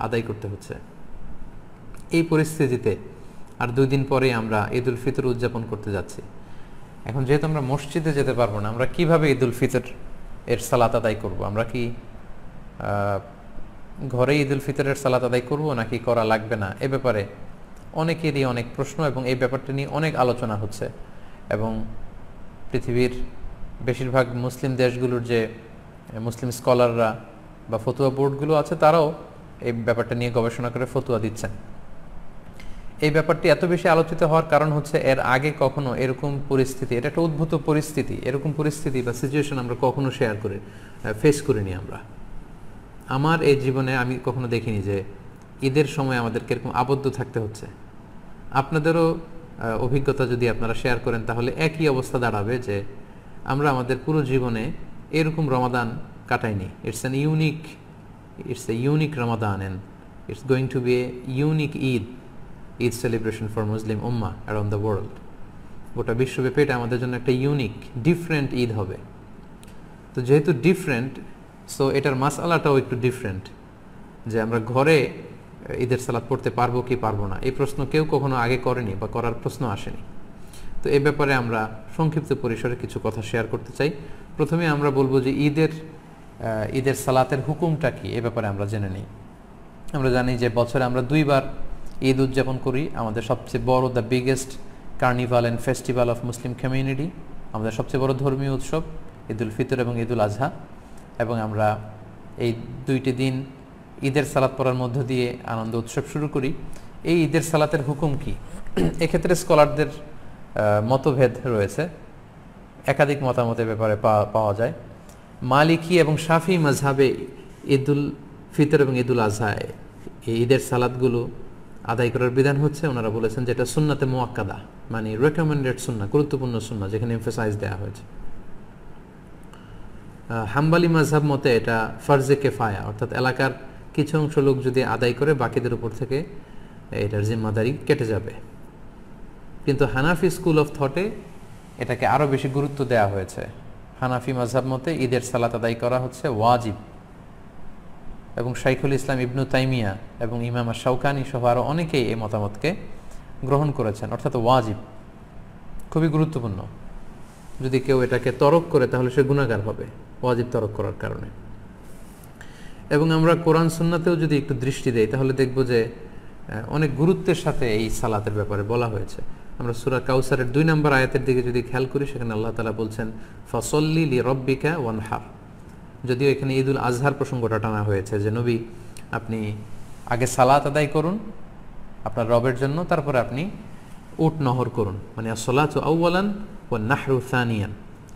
আদায় করতে হচ্ছে। এই পরিস্থিতিতে আর 2 দিন পরেই আমরা ঈদ উল ফিতর উদযাপন করতে যাচ্ছি। এখন যেহেতু আমরা মসজিদে যেতে পারবো না, আমরা কিভাবে ঈদ উল ফিতর এর সালাত আদায় করব? আমরা কি ঘরে ঈদ উল ফিতরের সালাত আদায় করব নাকি করা লাগবে না? এ ব্যাপারে অনেকেরই অনেক প্রশ্ন এবং এই ব্যাপারটা নিয়ে অনেক আলোচনা হচ্ছে। এবং পৃথিবীর বেশিরভাগ মুসলিম দেশগুলোর যে মুসলিম স্কলাররা বা ফতুয়া বোর্ডগুলো আছে, তারাও এই ব্যাপারটা নিয়ে গবেষণা করে ফতুয়া দিচ্ছেন। এই ব্যাপারটি এত বেশি আলোচিত হওয়ার কারণ হচ্ছে এর আগে কখনো এরকম পরিস্থিতি, এটা একটা উদ্ভূত পরিস্থিতি, এরকম পরিস্থিতি বা সিচুয়েশন আমরা কখনো ফেস করিনি। আমার এই জীবনে আমি কখনো দেখিনি যে ঈদের সময় আমাদেরকে এরকম আবদ্ধ থাকতে হচ্ছে। আপনাদেরও অভিজ্ঞতা যদি আপনারা শেয়ার করেন তাহলে একই অবস্থা দাঁড়াবে যে আমরা আমাদের পুরো জীবনে এরকম রমাদান কাটাইনি। It's a unique Ramadan and it's going to be a unique Eid celebration for Muslim ummah around the world. গোটা বিশ্বব্যাপী এটা আমাদের জন্য একটা ইউনিক ডিফারেন্ট ঈদ হবে। তো যেহেতু ডিফারেন্ট, সো এটার মাসআলাটাও একটু ডিফারেন্ট, যে আমরা ঘরে ঈদের সালাত পড়তে পারবো কি পারবো না, এই প্রশ্ন কেউ কখনো আগে করেনি বা করার প্রশ্ন আসেনি। তো এই ব্যাপারে আমরা সংক্ষিপ্ত পরিসরে কিছু কথা শেয়ার করতে চাই। প্রথমে আমরা বলবো যে ঈদের সালাতের হুকুমটা কি, এ ব্যাপারে আমরা জেনে নিই। আমরা জানি যে বছরে আমরা 2 বার ঈদ উদযাপন করি। আমাদের সবচেয়ে বড়, the biggest carnival and festival of Muslim community, আমাদের সবচেয়ে বড় ধর্মীয় উৎসব ঈদ উল ফিতর এবং ঈদ উল আজহা। এবং আমরা এই 2টি দিন ঈদের সালাত পড়ার মধ্য দিয়ে আনন্দ উৎসব শুরু করি। এই ঈদের সালাতের হুকুম কি? এক্ষেত্রে স্কলারদের মতভেদ রয়েছে, একাধিক মতামতের ব্যাপারে পাওয়া যায়। মালিকি এবং শাফি মাযহাবে ঈদ উল ফিতর এবং ঈদ উল আজহা এই ঈদের সালাতগুলো আদায় করার বিধান হচ্ছে, ওনারা বলেছেন যেটা সুন্নাতে মুআক্কাদা, মানে রেকমেন্ডেড সুন্নাহ, গুরুত্বপূর্ণ সুন্নাহ, যেখানে এমফাসাইজ দেওয়া হয়েছে। হাম্বালি মাযহাব মতে এটা ফরজে কেফায়া, অর্থাৎ এলাকার কিছু অংশ লোক যদি আদায় করে বাকিদের উপর থেকে এটার জিম্মাদারি কেটে যাবে। কিন্তু হানাফি স্কুল অফ থটে এটাকে আরও বেশি গুরুত্ব দেওয়া হয়েছে। হানাফি মাযহাব মতে ঈদের সালাত আদায় করা হচ্ছে ওয়াজিব, এবং শাইখুল ইসলাম ইবনু তাইমিয়া এবং ইমাম শাওকানি সহ আরও অনেকেই এই মতামতকে গ্রহণ করেছেন, অর্থাৎ ওয়াজিব, খুবই গুরুত্বপূর্ণ। যদি কেউ এটাকে তরক করে তাহলে সে গুনাহগার হবে ওয়াজিব তরক করার কারণে। এবং আমরা কোরআন সুন্নাতেও যদি একটু দৃষ্টি দেই তাহলে দেখব যে অনেক গুরুত্বের সাথে এই সালাতের ব্যাপারে বলা হয়েছে। আমরা সূরা কাউসারের 2 নম্বর আয়াতের দিকে যদি খেয়াল করি, সেখানে আল্লাহ তাআলা বলছেন ফাসল্লি লিরাব্বিকা ওয়ানহার। যদিও এখানে ঈদ উল আজহার প্রসঙ্গটা টানা হয়েছে যে নবী আপনি আগে সালাত আদায় করুন আপনার রবের জন্য, তারপরে আপনি উট নহর করুন, মানে আসসালাতু আউওয়ালান ওয়ান নাহরু সানিয়ান।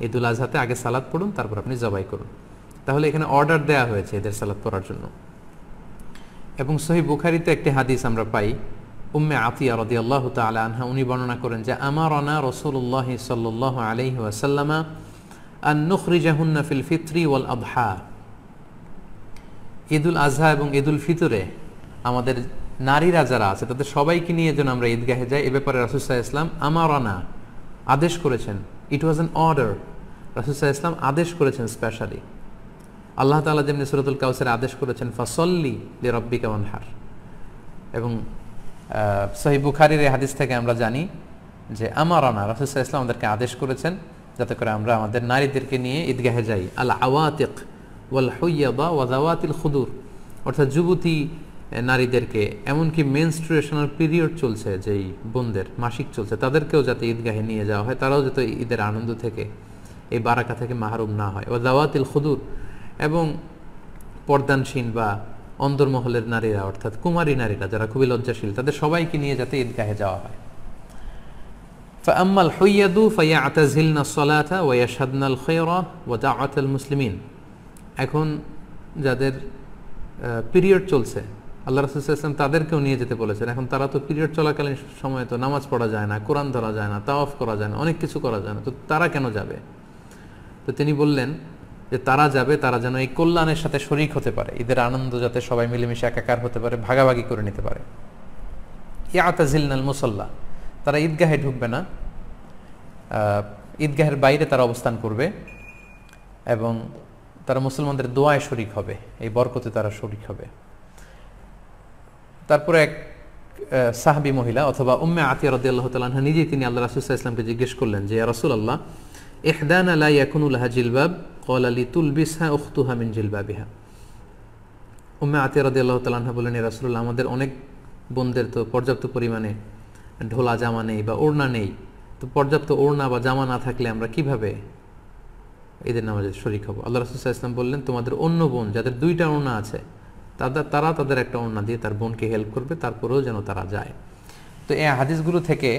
ঈদ উল আজহাতে আগে সালাত পড়ুন, তারপর আপনি জবাই করুন। তাহলে এখানে অর্ডার দেয়া হয়েছে এদের সালাত পড়ার জন্য। এবং সহিহ বুখারীতে একটি হাদিস আমরা পাই, উম্মে আতিয়া রাদিয়াল্লাহু তাআলা আনহা উনি বর্ণনা করেন যে আমারানা রাসূলুল্লাহ সাল্লাল্লাহু আলাইহি ওয়াসাল্লাম আন নুখরিজাহুন্না ফিল ফিত্রি ওয়াল আদহা। ঈদ উল আজহা এবং ঈদ উল ফিতরে আমাদের নারীরা যারা আছে তাদের সবাইকে নিয়ে যেন আমরা ঈদগাহে যাই, এ ব্যাপারে রাসূল সাল্লাল্লাহু আলাইহি ওয়াসাল্লাম আমারানা আদেশ করেছেন। ইট ওয়াজ অ্যান অর্ডার, রাসূল সাল্লাল্লাহু আলাইহি ওয়াসাল্লাম আদেশ করেছেন স্পেশালি। আল্লাহ তাআলা যেমনি সূরাতুল কাউসারে আদেশ করেছেন ফাসল্লি লিরাব্বিকা ওয়ানহার। এবং সহিহ বুখারীর এই হাদিস থেকে আমরা জানি যে আমারানা, রাসূল সাল্লাল্লাহু আলাইহি ওয়াসাল্লাম আমাদেরকে আদেশ করেছেন যাতে করে আমরা আমাদের নারীদেরকে নিয়ে ঈদগাহে যাই। আল আওয়াতিক ওয়াল হুইয়াদা ওয়া যাওয়াতিল খুদুর, অর্থাৎ যুবতী নারীদেরকে, এমনকি মেনস্ট্রুয়েশনাল পিরিয়ড চলছে যেই বোনদের মাসিক চলছে, তাদেরকেও যাতে ঈদগাহে নিয়ে যাওয়া হয়, তারাও যাতে ঈদের আনন্দ থেকে, এই বারাকা থেকে মাহরুম না হয়। ওয়া যাওয়াতিল খুদুর, এবং পর্দানসীন বা অন্দরমহলের নারীরা, অর্থাৎ কুমারী নারীরা যারা খুবই লজ্জাশীল, তাদের সবাইকে নিয়ে যাতে ঈদগাহে যাওয়া হয়। فأما الحيض فيعتزلن الصلاة ويشهدن الخير ودعوة المسلمين। এখন যাদের পিরিয়ড চলছে, আল্লাহ রাসূল সাল্লাল্লাহু আলাইহি ওয়াসাল্লাম তাদেরকেও নিয়ে যেতে বলেছেন। এখন তারা তো পিরিয়ড চলাকালীন সময়ে তো নামাজ পড়া যায় না, কোরআন ধরা যায় না, তাওয়াফ করা যায় না, অনেক কিছু করা যায় না, তো তারা কেন যাবে? তো তিনি বললেন যে তারা যাবে, তারা যেন এই কল্যাণের সাথে শরীক হতে পারে, ঈদের আনন্দ যাতে সবাই মিলেমিশে একাকার হতে পারে, ভাগাভাগি করে নিতে পারে। ইয়াতাজিলনাল মুসাল্লা, তারা ঈদগাহে ঢুকবে না, ঈদগাহের বাইরে তারা অবস্থান করবে এবং তারা মুসলমানদের দোয়ায় শরিক হবে, এই বরকতে তারা শরিক হবে। তারপরে এক সাহাবী মহিলা অথবা উম্মে আতিয়া রাদিয়াল্লাহু তাআলা আনহা নিজেই তিনি আল্লাহ রাসূল সাল্লাল্লাহু আলাইহি ওয়াসাল্লামকে জিজ্ঞেস করলেন যে ইয়া রাসূলুল্লাহ ইহদানা লা ইয়াকুনু লাহা জিলবাব ক্বালা লিতুলবিসহা উখতুহা মিন জিলবাবিহা। উম্মে আতিয়া রাদিয়াল্লাহু তাআলা আনহা বলেন, ইয়া রাসূলুল্লাহ, আমাদের অনেক বোনদের তো পর্যাপ্ত পরিমাণে ঢোলা জামা নেই বা ওড়না নেই, তো পর্যাপ্ত ওড়না বা জামা না থাকলে আমরা কিভাবে ঈদের নামাজে শরিক হব? আল্লাহ রাসূল সাল্লাল্লাহু আলাইহি ওয়াসাল্লাম বললেন, তোমাদের অন্য বোন যাদের দুইটা ওড়না আছে তারা তাদের একটা ওড়না দিয়ে তার বোনকে হেল্প করবে, তারপরেও যেন তারা যায়। তো এই হাদিসগুলো থেকে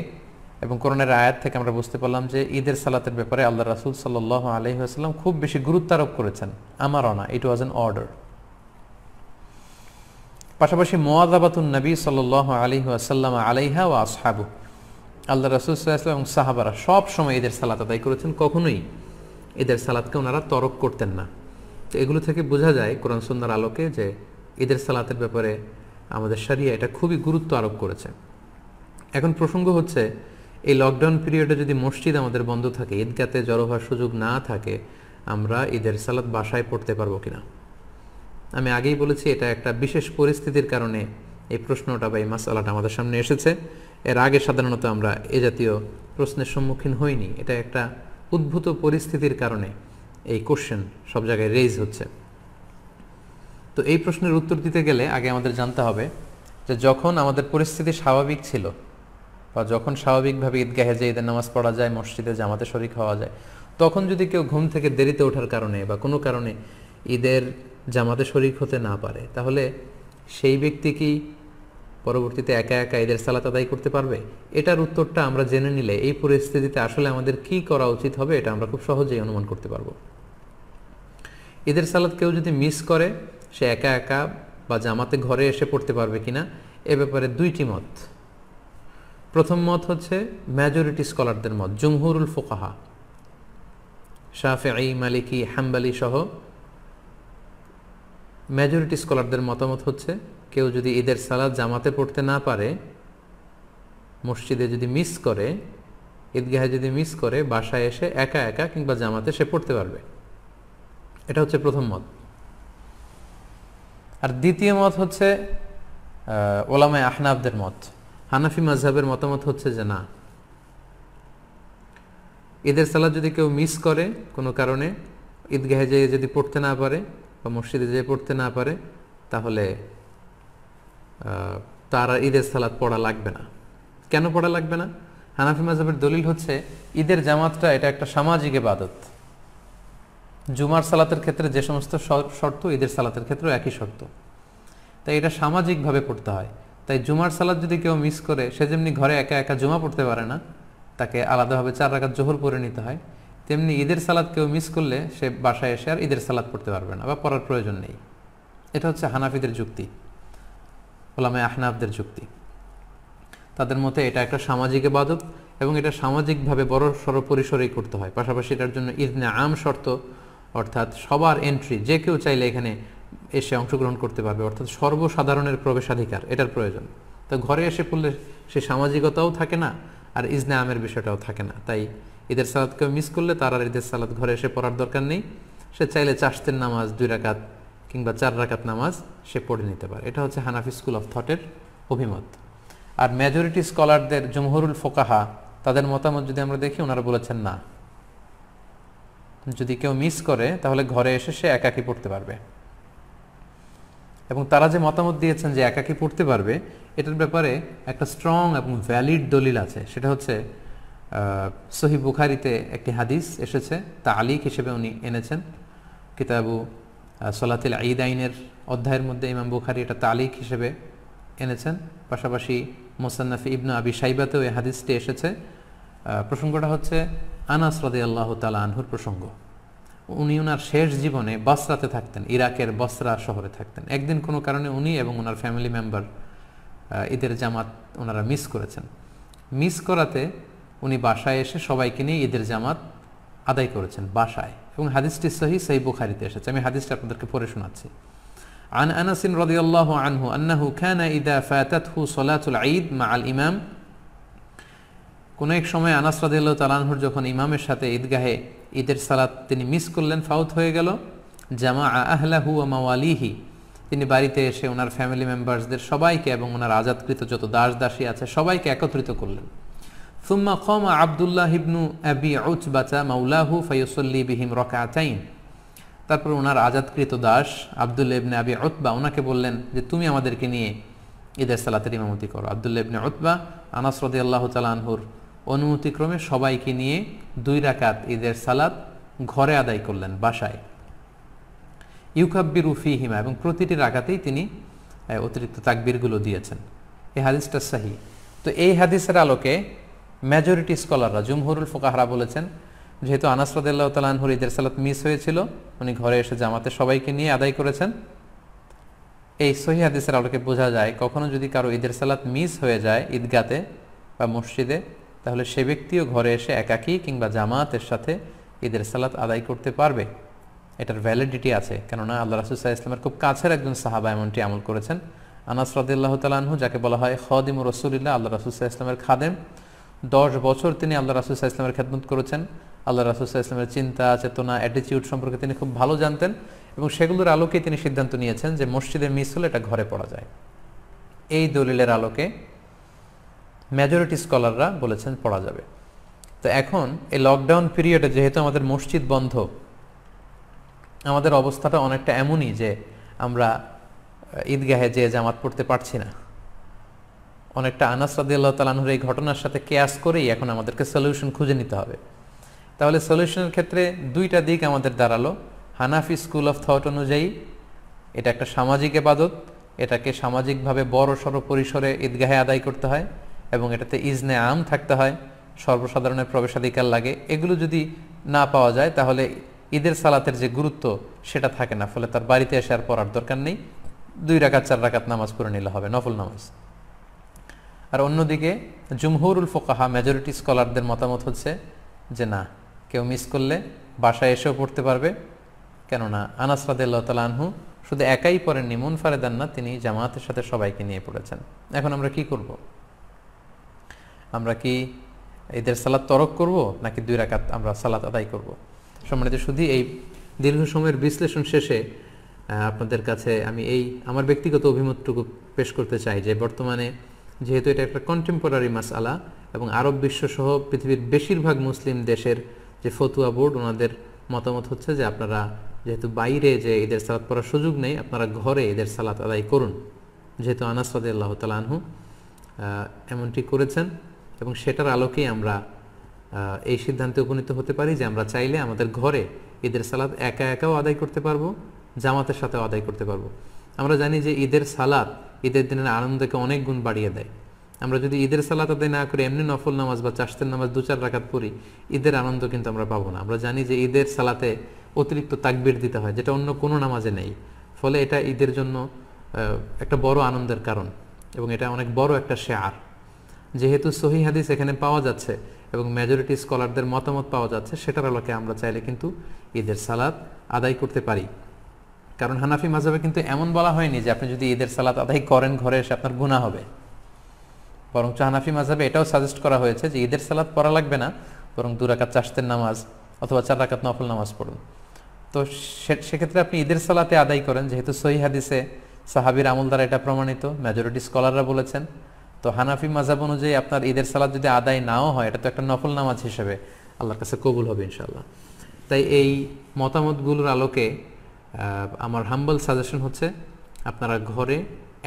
এবং কোরআনের আয়াত থেকে আমরা বুঝতে পারলাম যে ঈদের সালাতের ব্যাপারে আল্লাহ রাসূল সাল্লাল্লাহু আলাইহি ওয়াসাল্লাম খুব বেশি গুরুত্ব আরোপ করেছেন। আমারনা, ইট ওয়াজ অ্যান অর্ডার। পাশাপাশি মুওয়াযাবাতুন নবী সাল্লাল্লাহু আলাইহি ওয়াসাল্লাম আলাইহা ওয়া আসহাবু, আল্লাহ রাসূল সাল্লাল্লাহু আলাইহি ওয়াসাল্লাম এবং সাহাবারা সব সময় ঈদের সালাত আদায় করেছেন, কখনোই ঈদের সালাতকে ওনারা তরক করতেন না। তো এগুলো থেকে বোঝা যায় কোরআন সুন্নাহর আলোকে যে ঈদের সালাতের ব্যাপারে আমাদের শরিয়া এটা খুবই গুরুত্ব আরোপ করেছে। এখন প্রসঙ্গ হচ্ছে, এই লকডাউন পিরিয়ডে যদি মসজিদ আমাদের বন্ধ থাকে, ঈদগাতে জড়ো হওয়ার সুযোগ না থাকে, আমরা ঈদের সালাত বাসায় পড়তে পারবো কিনা? আমি আগেই বলেছি এটা একটা বিশেষ পরিস্থিতির কারণে এই প্রশ্নটা বা এই মাসআলাটা আমাদের সামনে এসেছে। এর আগে সাধারণত আমরা এ জাতীয় প্রশ্নের সম্মুখীন হইনি। এটা একটা উদ্ভূত পরিস্থিতির কারণে এই কোশ্চেন সব জায়গায় রেইজ হচ্ছে। তো এই প্রশ্নের উত্তর দিতে গেলে আগে আমাদের জানতে হবে যে যখন আমাদের পরিস্থিতি স্বাভাবিক ছিল বা যখন স্বাভাবিকভাবে ঈদগাহে যে ঈদের নামাজ পড়া যায়, মসজিদে জামাতে শরিক হওয়া যায়, তখন যদি কেউ ঘুম থেকে দেরিতে ওঠার কারণে বা কোনো কারণে ঈদের জামাতে শরিক হতে না পারে, তাহলে সেই ব্যক্তি কি পরবর্তীতে একা একা ঈদের সালাত আদায় করতে পারবে? এটার উত্তরটা আমরা জেনে নিলে এই পরিস্থিতিতে আসলে আমাদের কি করা উচিত হবে এটা আমরা খুব সহজেই অনুমান করতে পারবো। ঈদের সালাত কেউ যদি মিস করে, সে একা একা বা জামাতে ঘরে এসে পড়তে পারবে কিনা, এ ব্যাপারে দুইটি মত। প্রথম মত হচ্ছে মেজরিটি স্কলারদের মত, জুমহুরুল ফুকাহা, শাফিঈ, মালিকি, হাম্বলি সহ মেজরিটি স্কলারদের মতামত হচ্ছে কেউ যদি ঈদের সালাত জামাতে পড়তে না পারে, মসজিদে যদি মিস করে, ঈদগাহে যদি মিস করে, বাসায় এসে একা একা কিংবা জামাতে সে পড়তে পারবে। এটা হচ্ছে প্রথম মত। আর দ্বিতীয় মত হচ্ছে ওলামায়ে আহনাফদের মত। হানাফি মাযহাবের মতামত হচ্ছে যে না, ঈদের সালাত যদি কেউ মিস করে কোনো কারণে, ঈদগাহে যেয়ে যদি পড়তে না পারে বা মসজিদে যেয়ে পড়তে না পারে, তাহলে তার ঈদের সালাত পড়া লাগবে না। কেন পড়া লাগবে না? হানাফি মাযহাবের দলিল হচ্ছে ঈদের জামাতটা এটা একটা সামাজিক ইবাদত। জুমার সালাতের ক্ষেত্রে যে সমস্ত শর্ত, ঈদের সালাতের ক্ষেত্রেও একই শর্ত, তাই এটা সামাজিকভাবে পড়তে হয়। তাই জুমার সালাত যদি কেউ মিস করে, সে যেমনি ঘরে একা একা জুমা পড়তে পারে না, তাকে আলাদাভাবে 4 রাকাত জোহর পড়ে নিতে হয়, তেমনি ঈদের সালাত কেউ মিস করলে সে বাসায় এসে আর ঈদের সালাত পড়তে পারবে না বা পড়ার প্রয়োজন নেই। এটা হচ্ছে হানাফিদের যুক্তি, ওলামায়ে আহনাফদের যুক্তি। তাদের মতে এটা একটা সামাজিক ইবাদত এবং এটা সামাজিকভাবে বড় সড় পরিসরেই করতে হয়। পাশাপাশি এটার জন্য ইজনে আম শর্ত, অর্থাৎ সবার এন্ট্রি, যে কেউ চাইলে এখানে এসে অংশগ্রহণ করতে পারবে, অর্থাৎ সর্বসাধারণের প্রবেশাধিকার, এটার প্রয়োজন। তো ঘরে এসে পড়লে সে সামাজিকতাও থাকে না আর ইজনে আমের বিষয়টাও থাকে না। তাই ঈদের সালাত কেউ মিস করলে তার আর ঈদের সালাত ঘরে এসে পড়ার দরকার নেই। সে চাইলে চাশতের নামাজ 2 রাকাত কিংবা 4 রাকাত নামাজ সে পড়ে নিতে পারে। এটা হচ্ছে হানাফি স্কুল অফ থটের অভিমত। আর মেজরিটি স্কলারদের, জমহুরুল ফুকাহা, তাদের মতামত যদি আমরা দেখি, ওনারা বলেছেন না, যদি কেউ মিস করে তাহলে ঘরে এসে সে একাকী পড়তে পারবে। এবং তারা যে মতামত দিয়েছেন যে একাকী পড়তে পারবে, এটার ব্যাপারে একটা স্ট্রং এবং ভ্যালিড দলিল আছে। সেটা হচ্ছে সহিহ বুখারীতে একটি হাদিস এসেছে, তালিক হিসেবে উনি এনেছেন কিতাবু সলাতিল ঈদাইনের অধ্যায়ের মধ্যে। ইমাম বুখারী এটা তালিক হিসেবে এনেছেন। পাশাপাশি মুসান্নাফ ইবনে আবি শাইবাতেও এই হাদিসটি এসেছে। প্রসঙ্গটা হচ্ছে আনাস রাদিয়াল্লাহু তাআলা আনহুর প্রসঙ্গ। উনি ওনার শেষ জীবনে বসরাতে থাকতেন, ইরাকের বসরা শহরে থাকতেন। একদিন কোনো কারণে উনি এবং ওনার ফ্যামিলি মেম্বার ঈদের জামাত ওনারা মিস করেছেন। মিস করাতে উনি বাসায় এসে সবাইকে নিয়ে ঈদের জামাত আদায় করেছেন বাসায়, এবং হাদিসটি সহিহ বুখারীতে এসেছে। আমি হাদিসটা আপনাদেরকে পড়ে শোনাচ্ছি। عن أنس رضي الله عنه أنه كان إذا فاتته صلاة العيد مع الإمام কোন এক সময় আনাস রাদিয়াল্লাহু তাআলা আনহুর যখন ইমামের সাথে ঈদগাহে ঈদের সালাত তিনি মিস করলেন, ফাউত হয়ে গেল, জামা আহলাহু ওয়া মাওয়ালিহি, তিনি বাড়িতে এসে ওনার ফ্যামিলি মেম্বার্সদের সবাইকে এবং ওনার আজাদকৃত যত দাস দাসী আছে সবাইকে একত্রিত করলেন। সুম্মা কামা আব্দুল্লাহ ইবনু আবি উতবাতা মাওলাহু ফায়ুসাল্লি বিহিম রাকাতাইন, তারপর ওনার আজাদকৃত দাস আব্দুল্লাহ ইবনে আবি উতবা ওনাকে বললেন যে তুমি আমাদেরকে নিয়ে ঈদের সালাতের ইমামতি করো। আব্দুল্লাহ ইবনে উতবা আনাস রাদিয়াল্লাহু তাআলা আনহুর অনুমতিক্রমে সবাইকে নিয়ে 2 রাকাত ঈদের সালাত ঘরে আদায় করলেন, বাসায়। ইউকাব্বিরু ফীহিমা, এবং প্রতিটি রাকাতেই তিনি অতিরিক্ত তাকবীরগুলো দিয়েছেন। এই হাদিসটা সহিহ। তো এই হাদিসের আলোকে মেজরিটি স্কলাররা, জুমহুরুল ফুকাহারা বলেছেন, যেহেতু আনাস রাদিয়াল্লাহু তাআলা আনহুর ঈদের সালাত মিস হয়েছিল, উনি ঘরে এসে জামাতে সবাইকে নিয়ে আদায় করেছেন। এই সহিহ হাদিসের আলোকে বোঝা যায় কখনো যদি কারো ঈদের সালাত মিস হয়ে যায় ঈদগাতে বা মসজিদে, তাহলে সে ব্যক্তিও ঘরে এসে একাকী কিংবা জামাতের সাথে ঈদের সালাত আদায় করতে পারবে। এটার ভ্যালিডিটি আছে, কেননা আল্লাহ রাসূল সাল্লাল্লাহু আলাইহি ওয়াসাল্লামের খুব কাছের একজন সাহাবা এমনটি আমল করেছেন। আনাস রাদিয়াল্লাহু তাআলা আনহু, যাকে বলা হয় খাদিমুর রাসূলিল্লাহ, আল্লাহ রাসূল সাল্লাল্লাহু আলাইহি ওয়াসাল্লামের খাদেম, 10 বছর তিনি আল্লাহ রাসূল সাল্লাল্লাহু আলাইহি ওয়াসাল্লামের খেদমত করেছেন। আল্লাহ রাসূল সাল্লাল্লাহু আলাইহি ওয়াসাল্লামের চিন্তা, চেতনা, অ্যাটিটিউড সম্পর্কে তিনি খুব ভালো জানতেন এবং সেগুলোর আলোকেই তিনি সিদ্ধান্ত নিয়েছেন যে মসজিদে মিস হলে এটা ঘরে পড়া যায়। এই দলিলের আলোকে মেজরিটি স্কলাররা বলেছেন পড়া যাবে। তো এখন এই লকডাউন পিরিয়ডে যেহেতু আমাদের মসজিদ বন্ধ, আমাদের অবস্থাটা অনেকটা এমনই যে আমরা ঈদগাহে যে জামাত পড়তে পারছি না। অনেকটা আনাস রাদিয়াল্লাহু তাআলা আনহুর এই ঘটনার সাথে কেয়াস করেই এখন আমাদেরকে সলিউশন খুঁজে নিতে হবে। তাহলে সলিউশনের ক্ষেত্রে 2টা দিক আমাদের দাঁড়ালো। হানাফি স্কুল অফ থট অনুযায়ী এটা একটা সামাজিক ইবাদত, এটাকে সামাজিকভাবে বড় সড়ো পরিসরে ঈদগাহে আদায় করতে হয় এবং এটাতে ইজনে আম থাকতে হয়, সর্বসাধারণের প্রবেশাধিকার লাগে। এগুলো যদি না পাওয়া যায় তাহলে ঈদের সালাতের যে গুরুত্ব সেটা থাকে না, ফলে তার বাড়িতে এসে আর পড়ার দরকার নেই, 2 রাকাত 4 রাকাত নামাজ পড়ে নিলে হবে, নফল নামাজ। আর অন্যদিকে জুমহুরুল ফুকাহা, মেজরিটি স্কলারদের মতামত হচ্ছে যে না, কেউ মিস করলে বাসায় এসেও পড়তে পারবে, কেননা আনাস রাদিয়াল্লাহু তাআলা আনহু শুধু একাই পড়েননি, মুনফারিদান না, তিনি জামাতের সাথে সবাইকে নিয়ে পড়েছেন। এখন আমরা কি করব? আমরা কি ঈদের সালাত তরক করব নাকি 2 রাকাত আমরা সালাত আদায় করব? সম্মানিত শুধু এই দীর্ঘ সময়ের বিশ্লেষণ শেষে আপনাদের কাছে আমি আমার ব্যক্তিগত অভিমতটুকু পেশ করতে চাই যে বর্তমানে যেহেতু এটা একটা কন্টেম্পোরারি মাসআলা এবং আরব বিশ্ব সহ পৃথিবীর বেশিরভাগ মুসলিম দেশের যে ফতুয়া বোর্ড, ওনাদের মতামত হচ্ছে যে আপনারা যেহেতু বাইরে যে ঈদের সালাত পড়ার সুযোগ নেই, আপনারা ঘরে ঈদের সালাত আদায় করুন। যেহেতু আনাস রাদিয়াল্লাহু তাআলা আনহু এমনটি করেছেন এবং সেটার আলোকেই আমরা এই সিদ্ধান্তে উপনীত হতে পারি যে আমরা চাইলে আমাদের ঘরে ঈদের সালাত একা একাও আদায় করতে পারবো, জামাতের সাথেও আদায় করতে পারবো। আমরা জানি যে ঈদের সালাত ঈদের দিনের আনন্দকে অনেক গুণ বাড়িয়ে দেয়। আমরা যদি ঈদের সালাত আদায় না করে এমনি নফল নামাজ বা চাশতের নামাজ 2-4 রাকাত পড়ি, ঈদের আনন্দ কিন্তু আমরা পাবো না। আমরা জানি যে ঈদের সালাতে অতিরিক্ত তাকবীর দিতে হয়, যেটা অন্য কোনো নামাজে নেই, ফলে এটা ঈদের জন্য একটা বড় আনন্দের কারণ এবং এটা অনেক বড় একটা শেয়ার। যেহেতু সহিহ হাদিস এখানে পাওয়া যাচ্ছে এবং মেজরিটি স্কলারদের মতামত পাওয়া যাচ্ছে, সেটার আলোকে আমরা চাইলে কিন্তু ঈদের সালাত আদায় করতে পারি। কারণ হানাফি মাযহাবে কিন্তু এমন বলা হয়নি যে আপনি যদি ঈদের সালাত আদায় করেন ঘরে এসে আপনার গুনাহ হবে, বরং হানাফি মাযহাবে এটাও সাজেস্ট করা হয়েছে যে ঈদের সালাত পড়া লাগবে না, বরং 2 রাকাত চাশতের নামাজ অথবা 4 রাকাত নফল নামাজ পড়ুন। তো সেক্ষেত্রে আপনি ঈদের সালাতে আদায় করেন, যেহেতু সহিহ হাদিসে সাহাবীর আমল দ্বারা এটা প্রমাণিত, মেজরিটি স্কলাররা বলেছেন। তো হানাফি মাযহাব অনুযায়ী আপনার ঈদের সালাত যদি আদায় নাও হয়, এটা তো একটা নফল নামাজ হিসেবে আল্লাহর কাছে কবুল হবে ইনশাআল্লাহ। তাই এই মতামতগুলোর আলোকে আমার হাম্বল সাজেশন হচ্ছে আপনারা ঘরে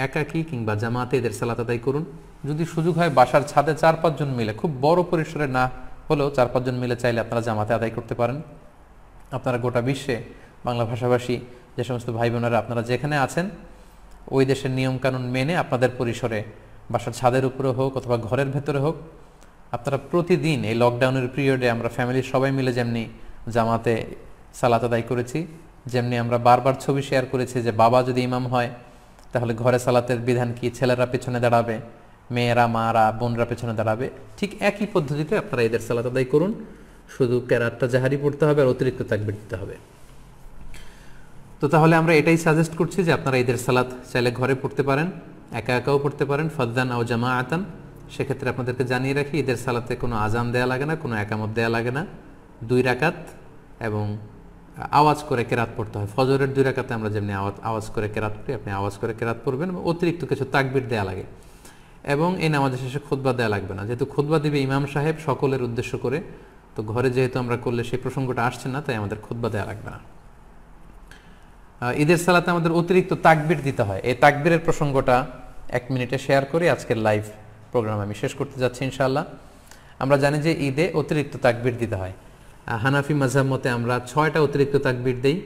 একাকী কিংবা জামাতে ঈদের সালাত আদায় করুন। যদি সুযোগ হয় বাসার ছাদে 4-5 জন মিলে, খুব বড় পরিসরে না হলেও 4-5 জন মিলে চাইলে আপনারা জামাতে আদায় করতে পারেন। আপনারা গোটা বিশ্বে বাংলা ভাষাভাষী যে সমস্ত ভাই বোনেরা আপনারা যেখানে আছেন, ওই দেশের নিয়মকানুন মেনে আপনাদের পরিসরে বাসার ছাদের উপরে হোক অথবা ঘরের ভেতরে হোক, আপনারা প্রতিদিন এই লকডাউনের পিরিয়ডে আমরা ফ্যামিলির সবাই মিলে যেমনি জামাতে সালাত আদায় করেছি, যেমনি আমরা বারবার ছবি শেয়ার করেছি যে বাবা যদি ইমাম হয় তাহলে ঘরে সালাতের বিধান কি, ছেলেরা পেছনে দাঁড়াবে, মেয়েরা, মারা, বোনরা পেছনে দাঁড়াবে, ঠিক একই পদ্ধতিতে আপনারা ঈদের সালাত আদায় করুন। শুধু কেরাতটা জাহারি পড়তে হবে আর অতিরিক্ত তাকবীর দিতে হবে। তো তাহলে আমরা এটাই সাজেস্ট করছি যে আপনারা ঈদের সালাত চাইলে ঘরে পড়তে পারেন, একা একাও পড়তে পারেন, ফাদদান আও জামাআতান। সেক্ষেত্রে আপনাদেরকে জানিয়ে রাখি, ঈদের সালাতে কোনো আজান দেয়া লাগে না, কোনো একামত দেয়া লাগে না, 2 রাকাত এবং আওয়াজ করে কেরাত পড়তে হয়। ফজরের 2 রাকাতে আমরা যেমনি আওয়াজ করে কেরাত পড়ি, আপনি আওয়াজ করে কেরাত পড়বেন। অতিরিক্ত কিছু তাকবির দেয়া লাগে এবং এই নামাজের শেষে খুতবা দেয়া লাগবে না, যেহেতু খুতবা দিবে ইমাম সাহেব সকলের উদ্দেশ্য করে। তো ঘরে যেহেতু আমরা করলে সেই প্রসঙ্গটা আসছে না, তাই আমাদের খুতবা দেয়া লাগবে না। ঈদের সালাতে আমাদের অতিরিক্ত তাকবির দিতে হয়। এই তাকবীরের প্রসঙ্গটা 1 মিনিটে শেয়ার করে আজকের লাইভ প্রোগ্রাম আমি শেষ করতে যাচ্ছি ইনশাআল্লাহ। আমরা জানি যে ঈদে অতিরিক্ত তাকবির দিতে হয়। হানাফি মাযহাব মতে আমরা 6টা অতিরিক্ত তাকবির দেই।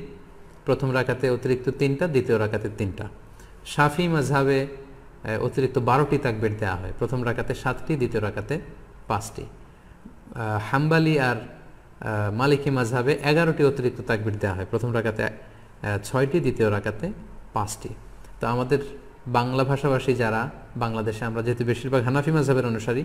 প্রথম রাকাতে অতিরিক্ত 3টা, দ্বিতীয় রাকাতে 3টা। শাফি মাযহাবে অতিরিক্ত 12টি তাকবির দেওয়া হয়। প্রথম রাকাতে 7টি, দ্বিতীয় রাকাতে 5টি। হাম্বালি আর মালিকি মাযহাবে 11টি অতিরিক্ত তাকবির দেওয়া হয়। প্রথম রাকাতে 6টি, দ্বিতীয় রাকাতে 5টি। তো আমাদের বাংলা ভাষাভাষী যারা, বাংলাদেশে আমরা যেহেতু বেশিরভাগ হানাফি মাযহাবের অনুসারী,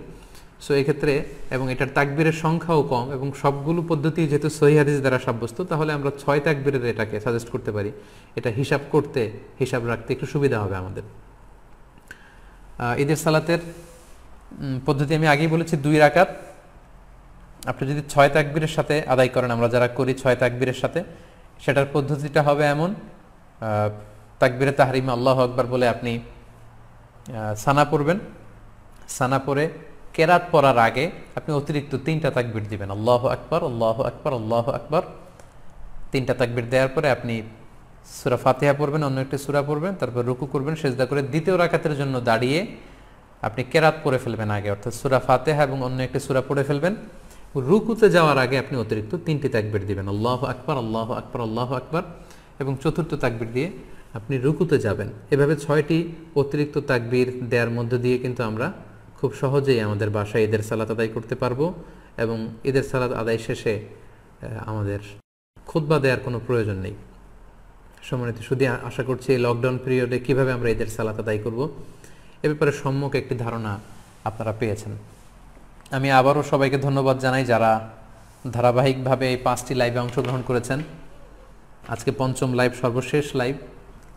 সো এক্ষেত্রে এবং এটার তাকবীরের সংখ্যাও কম এবং সবগুলো পদ্ধতি যেহেতু সহিহ হাদিস দ্বারা সাব্যস্ত, তাহলে আমরা 6 তাকবীরের এটাকে সাজেস্ট করতে পারি। এটা হিসাব রাখতে একটু সুবিধা হবে আমাদের। ঈদের সালাতের পদ্ধতি আমি আগেই বলেছি, 2 রাকাত। আপনি যদি 6 তাকবীরের সাথে আদায় করেন, আমরা যারা করি 6 তাকবীরের সাথে, সেটার পদ্ধতিটা হবে এমন: তাকবীরে তাহরিমে আল্লাহু আকবার বলে আপনি সানা পড়বেন। সানা পড়ে কেরাত পড়ার আগে আপনি অতিরিক্ত 3টা তাকবীর দিবেন, আল্লাহু আকবার, আল্লাহু আকবার, আল্লাহু আকবার। 3টা তাকবীর দেওয়ার পরে আপনি সূরা ফাতিহা পড়বেন, অন্য একটি সূরা পড়বেন, তারপর রুকু করবেন, সিজদা করে দ্বিতীয় রাকাতের জন্য দাঁড়িয়ে আপনি কেরাত পড়ে ফেলবেন আগে, অর্থাৎ সূরা ফাতিহা এবং অন্য একটি সূরা পড়ে ফেলবেন। রুকুতে যাওয়ার আগে আপনি অতিরিক্ত 3টি তাকবীর দিবেন, আল্লাহু আকবার, আল্লাহু আকবার, আল্লাহু আকবার, এবং চতুর্থ তাকবীর দিয়ে আপনি রুকুতে যাবেন। এভাবে 6টি অতিরিক্ত তাকবীর দেওয়ার মধ্য দিয়ে কিন্তু আমরা খুব সহজেই আমাদের বাসায় ঈদের সালাত আদায় করতে পারবো এবং ঈদের সালাত আদায় শেষে আমাদের খুতবা দেওয়ার কোনো প্রয়োজন নেই। সম্মানিত শুধু আশা করছি এই লকডাউন পিরিয়ডে কীভাবে আমরা ঈদের সালাত আদায় করব এ ব্যাপারে সম্যক একটি ধারণা আপনারা পেয়েছেন। আমি আবারও সবাইকে ধন্যবাদ জানাই যারা ধারাবাহিকভাবে এই 5টি লাইভে অংশগ্রহণ করেছেন। আজকে 5ম লাইভ, সর্বশেষ লাইভ।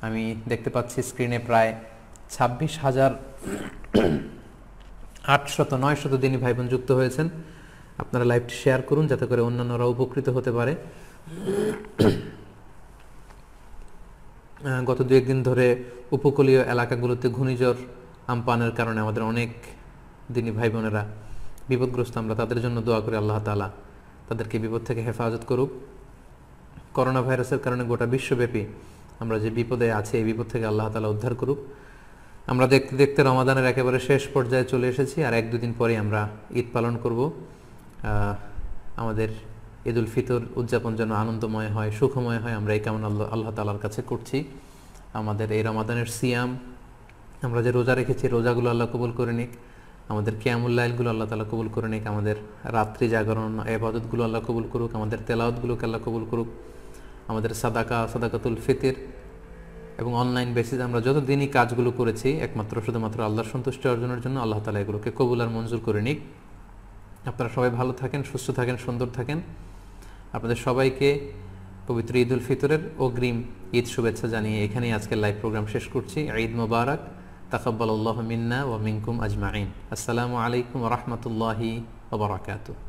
আমি দেখতে পাচ্ছি স্ক্রিনে প্রায় 26,800-900 দিনী ভাই বোন যুক্ত হয়েছেন। আপনারা লাইভটি শেয়ার করুন যাতে করে অন্যান্যরা উপকৃত হতে পারে। গত 2-1 দিন ধরে উপকূলীয় এলাকাগুলোতে ঘূর্ণিঝড় আম্পানের কারণে আমাদের অনেক দিনী ভাই বোনেরা বিপদগ্রস্ত। আমরা তাদের জন্য দোয়া করি আল্লাহ তাআলা তাদেরকে বিপদ থেকে হেফাজত করুক। করোনা ভাইরাসের কারণে গোটা বিশ্বব্যাপী আমরা যে বিপদে আছি, এই বিপদ থেকে আল্লাহ তাআলা উদ্ধার করুক। আমরা দেখতে দেখতে রমাদানের একেবারে শেষ পর্যায়ে চলে এসেছি, আর 1-2 দিন পরে আমরা ঈদ পালন করব। আমাদের ঈদুল ফিতর উদযাপন যেন আনন্দময় হয়, সুখময় হয়, আমরা এই কামনা আল্লাহ তাআলার কাছে করছি। আমাদের এই রমাদানের সিয়াম, আমরা যে রোজা রেখেছি, রোজাগুলো আল্লাহ কবুল করে নিক। আমাদের কিয়ামুল লাইলগুলো আল্লাহ তাআলা কবুল করে নিক। আমাদের রাত্রি জাগরণ ইবাদতগুলো আল্লাহ কবুল করুক। আমাদের তেলাওয়াতগুলোকে আল্লাহ কবুল করুক। আমাদের সাদাকাতুল ফিতর এবং অনলাইন বেসিস আমরা যত দিনই কাজগুলো করেছি একমাত্র শুধুমাত্র আল্লাহর সন্তুষ্টি অর্জনের জন্য, আল্লাহ তাআলা এগুলোকে কবুল আর মঞ্জুর করে নিক। আপনারা সবাই ভালো থাকেন, সুস্থ থাকেন, সুন্দর থাকেন। আপনাদের সবাইকে পবিত্র ঈদুল ফিতরের অগ্রিম ঈদ শুভেচ্ছা জানিয়ে এখানেই আজকের লাইভ প্রোগ্রাম শেষ করছি। ঈদ মোবারক, তাকাব্বালাল্লাহু মিন্না ওয়া মিনকুম আজমাইন। আসসালামু আলাইকুম ওয়া রাহমাতুল্লাহি ওয়া বারাকাতুহু।